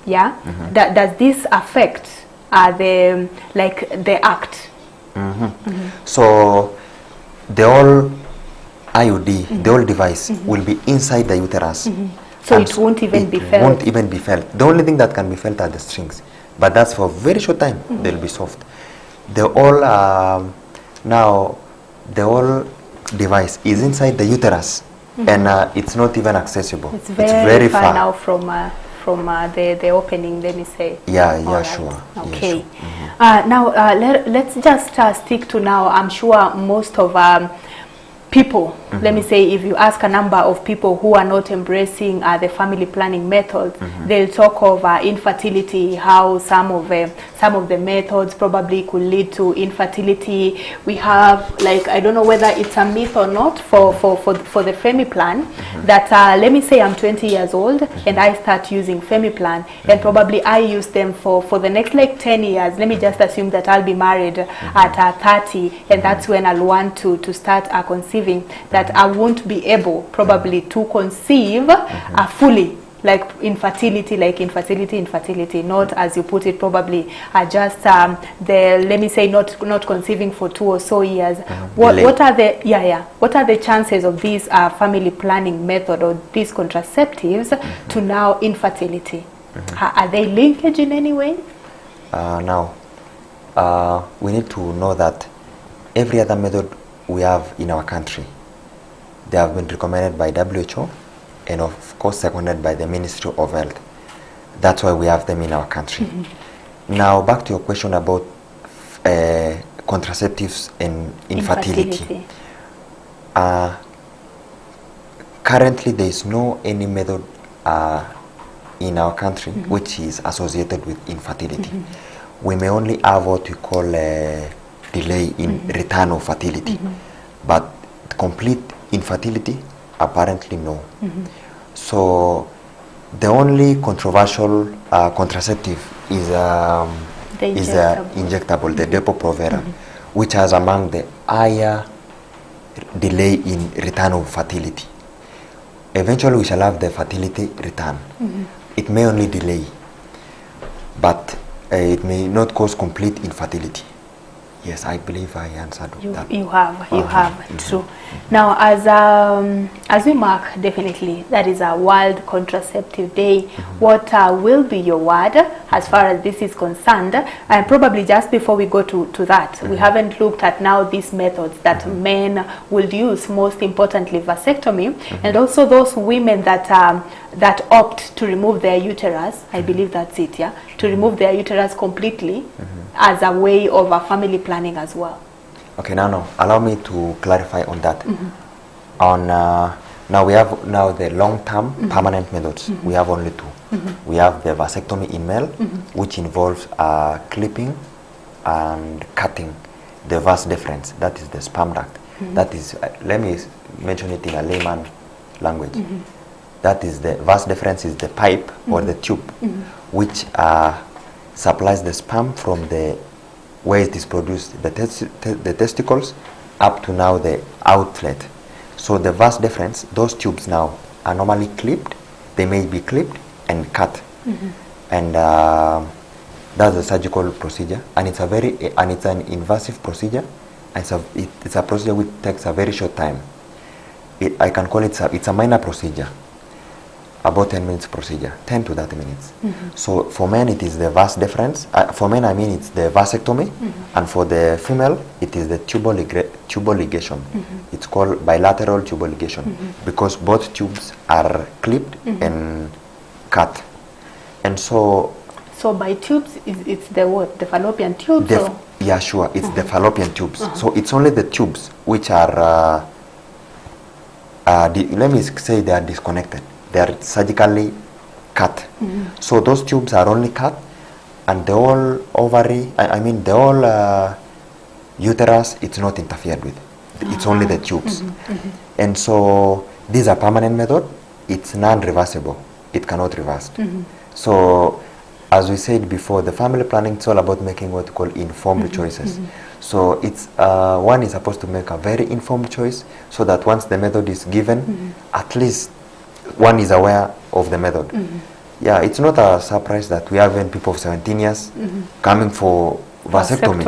does this affect the act? So the whole IUD, the whole device will be inside the uterus. So it won't even be felt? It won't even be felt. The only thing that can be felt are the strings. But that's for a very short time, they'll be soft. The whole, now, the whole device is inside the uterus, and it's not even accessible. It's very far now from the opening, let me say. Yeah, sure. Okay. Now, let's just stick to now, I'm sure most of people, let me say, if you ask a number of people who are not embracing the family planning method, they'll talk of infertility, how some of the methods probably could lead to infertility. We have, like, I don't know whether it's a myth or not for the FemiPlan, that let me say I'm 20 years old and I start using FemiPlan, and probably I use them for the next like 10 years. Let me just assume that I'll be married at 30, and that's when I'll want to start conceiving, that I won't be able probably to conceive fully, like infertility, not as you put it, probably just let me say not conceiving for 2 or so years. What are the chances of this family planning method or these contraceptives to now infertility? Are they linkage in any way? Now, we need to know that every other method we have in our country, they have been recommended by WHO and of course seconded by the Ministry of Health. That's why we have them in our country. Now back to your question about contraceptives and infertility. Currently there is no any method in our country which is associated with infertility. We may only have what we call delay in return of fertility, but complete infertility, apparently no. So the only controversial contraceptive is injectable, the Depo-Provera, which has among the higher delay in return of fertility. Eventually we shall have the fertility return. It may only delay, but it may not cause complete infertility. Yes, I believe I answered that. You have, true. Now, as we mark, definitely, that is a World Contraceptive Day, what will be your word as far as this is concerned? And probably just before we go to that, we haven't looked at now these methods that men will use, most importantly, vasectomy, and also those women that that opt to remove their uterus. I believe that's it, yeah? To remove their uterus completely as a way of a family planning as well. Okay, now allow me to clarify on that. On now we have the long-term permanent methods. We have only two. We have the vasectomy in male, which involves clipping and cutting the vas deferens, that is the sperm duct. That is, let me mention it in a layman language. That is the vas deferens is the pipe or the tube which supplies the sperm from the where it is produced, the testicles, up to now the outlet. So the vas deferens, those tubes now are normally clipped. They may be clipped and cut, and that's a surgical procedure, and it's an invasive procedure. And it's a procedure which takes a very short time. I can call it it's a minor procedure. About 10 minutes procedure, 10 to 30 minutes. So for men it is the vas deferens. For men I mean it's the vasectomy, and for the female it is the tubal ligation. It's called bilateral tubal ligation because both tubes are clipped and cut. And so by tubes, it's the what? The fallopian tubes? Yeah, sure. It's the fallopian tubes. So it's only the tubes which are, let me say they are disconnected. They are surgically cut. So those tubes are only cut, and the whole ovary, the whole uterus, it's not interfered with. It's only the tubes. And so these are permanent method. It's non-reversible. It cannot reverse. So as we said before, the family planning is all about making what we call informed choices. So it's one is supposed to make a very informed choice, so that once the method is given, at least one is aware of the method. Yeah, it's not a surprise that we have people of 17 years coming for vasectomy.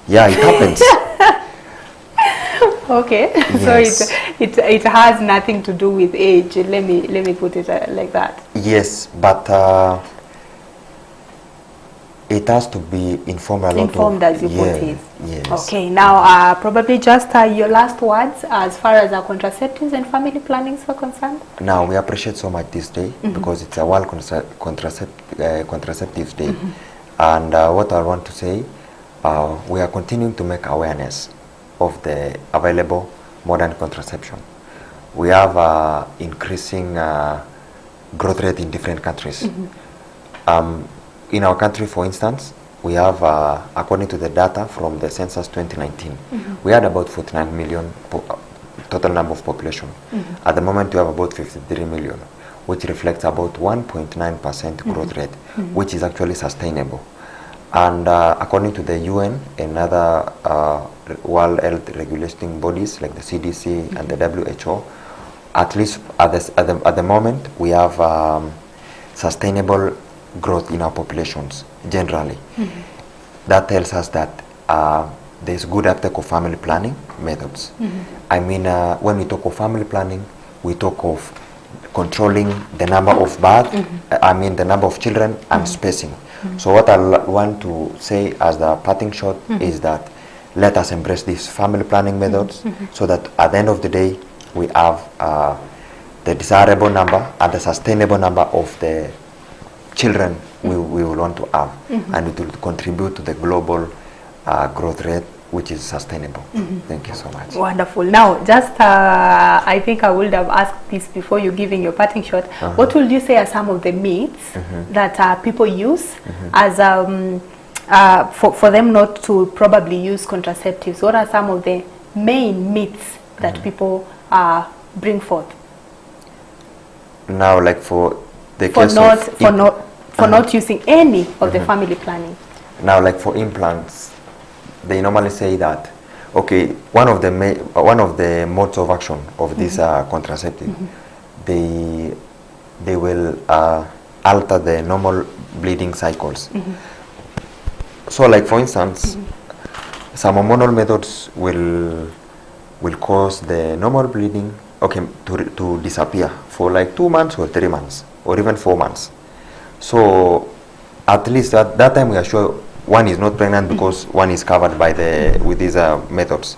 Yeah, it happens. Okay, yes. So it has nothing to do with age. Let me put it like that. Yes, but it has to be informed as you put it. Yes. Okay, now probably just your last words as far as our contraceptives and family plannings are concerned. Now we appreciate so much this day because it's a World Contraceptives Day, and what I want to say, we are continuing to make awareness of the available modern contraception. We have increasing growth rate in different countries. In our country, for instance, we have, according to the data from the census 2019, we had about 49 million total number of population. At the moment, we have about 53 million, which reflects about 1.9% growth rate, which is actually sustainable. And according to the UN and other World Health regulating bodies like the CDC and the WHO, at least at the moment, we have sustainable growth in our populations generally. That tells us that there's good uptake of family planning methods. I mean, when we talk of family planning, we talk of controlling the number of birth, the number of children and spacing. So what I want to say as the parting shot is that let us embrace these family planning methods so that at the end of the day we have the desirable number and the sustainable number of the children we will want to have, and it will contribute to the global growth rate, which is sustainable. Thank you so much. Wonderful. Now, just I think I would have asked this before you giving your parting shot. What would you say are some of the myths that people use as for them not to probably use contraceptives? What are some of the main myths that people bring forth? Now, like for the for not using any of the family planning. Now, like for implants, they normally say that, okay, one of the modes of action of this contraceptive, they will alter the normal bleeding cycles. So, like for instance, some hormonal methods will cause the normal bleeding, okay, to disappear for like 2 months or 3 months or even 4 months. So at least at that time we are sure one is not pregnant because one is covered by with these methods.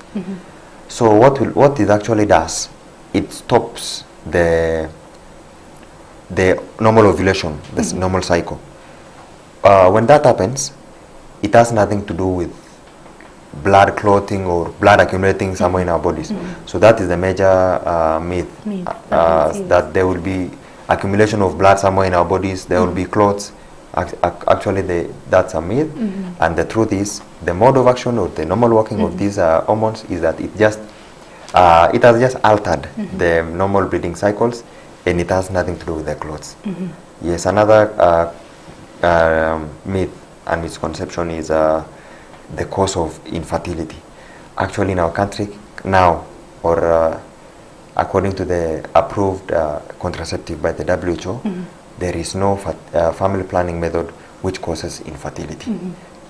So what it actually does, it stops the normal ovulation, the normal cycle. When that happens, it has nothing to do with blood clotting or blood accumulating somewhere in our bodies. So that is the major myth, that there will be accumulation of blood somewhere in our bodies, there will be clots. Actually, that's a myth, and the truth is the mode of action or the normal working of these hormones is that it has just altered the normal bleeding cycles, and it has nothing to do with the clots. Yes, another myth and misconception is the cause of infertility. Actually, in our country now, or according to the approved contraceptive by the WHO, there is no family planning method which causes infertility.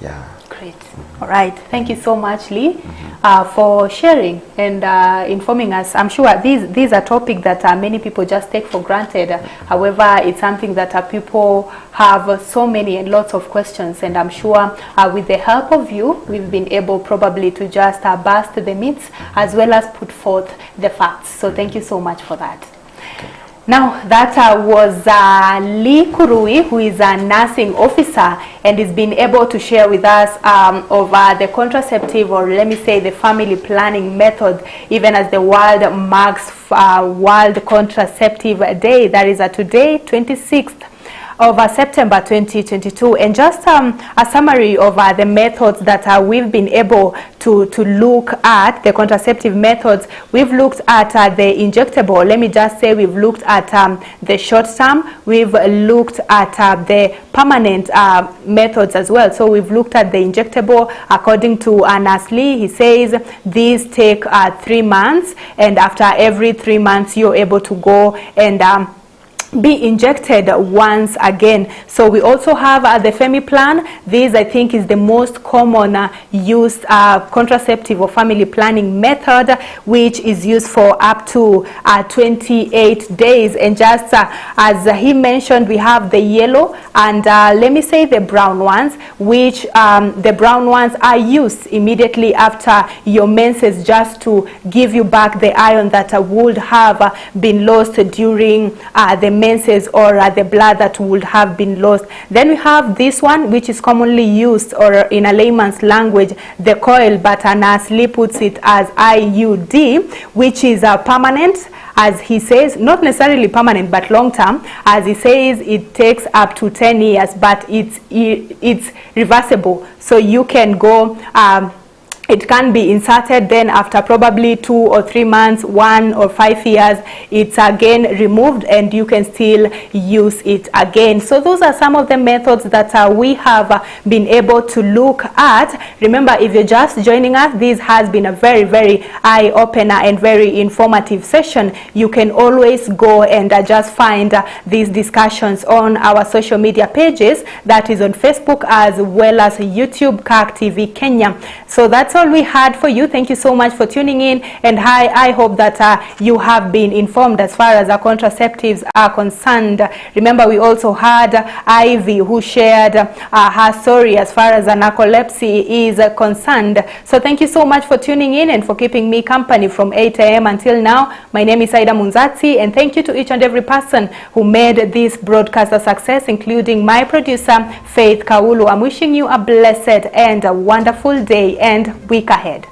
Yeah. Great. All right. Thank you so much, Lee, for sharing and informing us. I'm sure these are topics that many people just take for granted. However, it's something that people have so many and lots of questions. And I'm sure with the help of you, we've been able probably to just bust the myths as well as put forth the facts. So thank you so much for that. Now, that was Lee Kurui, who is a nursing officer and is being able to share with us over the contraceptive, or let me say the family planning method, even as the world marks World Contraceptive Day. That is today, 26th of September 2022, and just a summary of the methods that we've been able to look at, the contraceptive methods. We've looked at the injectable. Let me just say we've looked at the short term. We've looked at the permanent methods as well. So we've looked at the injectable. According to Nurse Lee, he says these take 3 months, and after every 3 months you're able to go and be injected once again. So we also have the FemiPlan. This, I think, is the most common used contraceptive or family planning method, which is used for up to 28 days. And just as he mentioned, we have the yellow and let me say the brown ones, which the brown ones are used immediately after your menses, just to give you back the iron that would have been lost during the menses, or the blood that would have been lost. Then we have this one, which is commonly used, or in a layman's language, the coil, but Nurse Lee puts it as IUD, which is permanent, as he says, not necessarily permanent, but long term. As he says, it takes up to 10 years, but it's reversible. So you can go, it can be inserted, then after probably 2 or 3 months, 1 or 5 years, it's again removed and you can still use it again. So those are some of the methods that we have been able to look at. Remember, if you're just joining us, this has been a very, very eye-opener and very informative session. You can always go and just find these discussions on our social media pages, that is on Facebook as well as YouTube, Kirk TV Kenya. So that's all we had for you. Thank you so much for tuning in, and I hope that you have been informed as far as our contraceptives are concerned. Remember, we also had Ivy, who shared her story as far as narcolepsy is concerned. So thank you so much for tuning in and for keeping me company from 8 a.m. until now. My name is Aida Munzati, and thank you to each and every person who made this broadcast a success, including my producer, Faith Kaulu. I'm wishing you a blessed and a wonderful day and week ahead.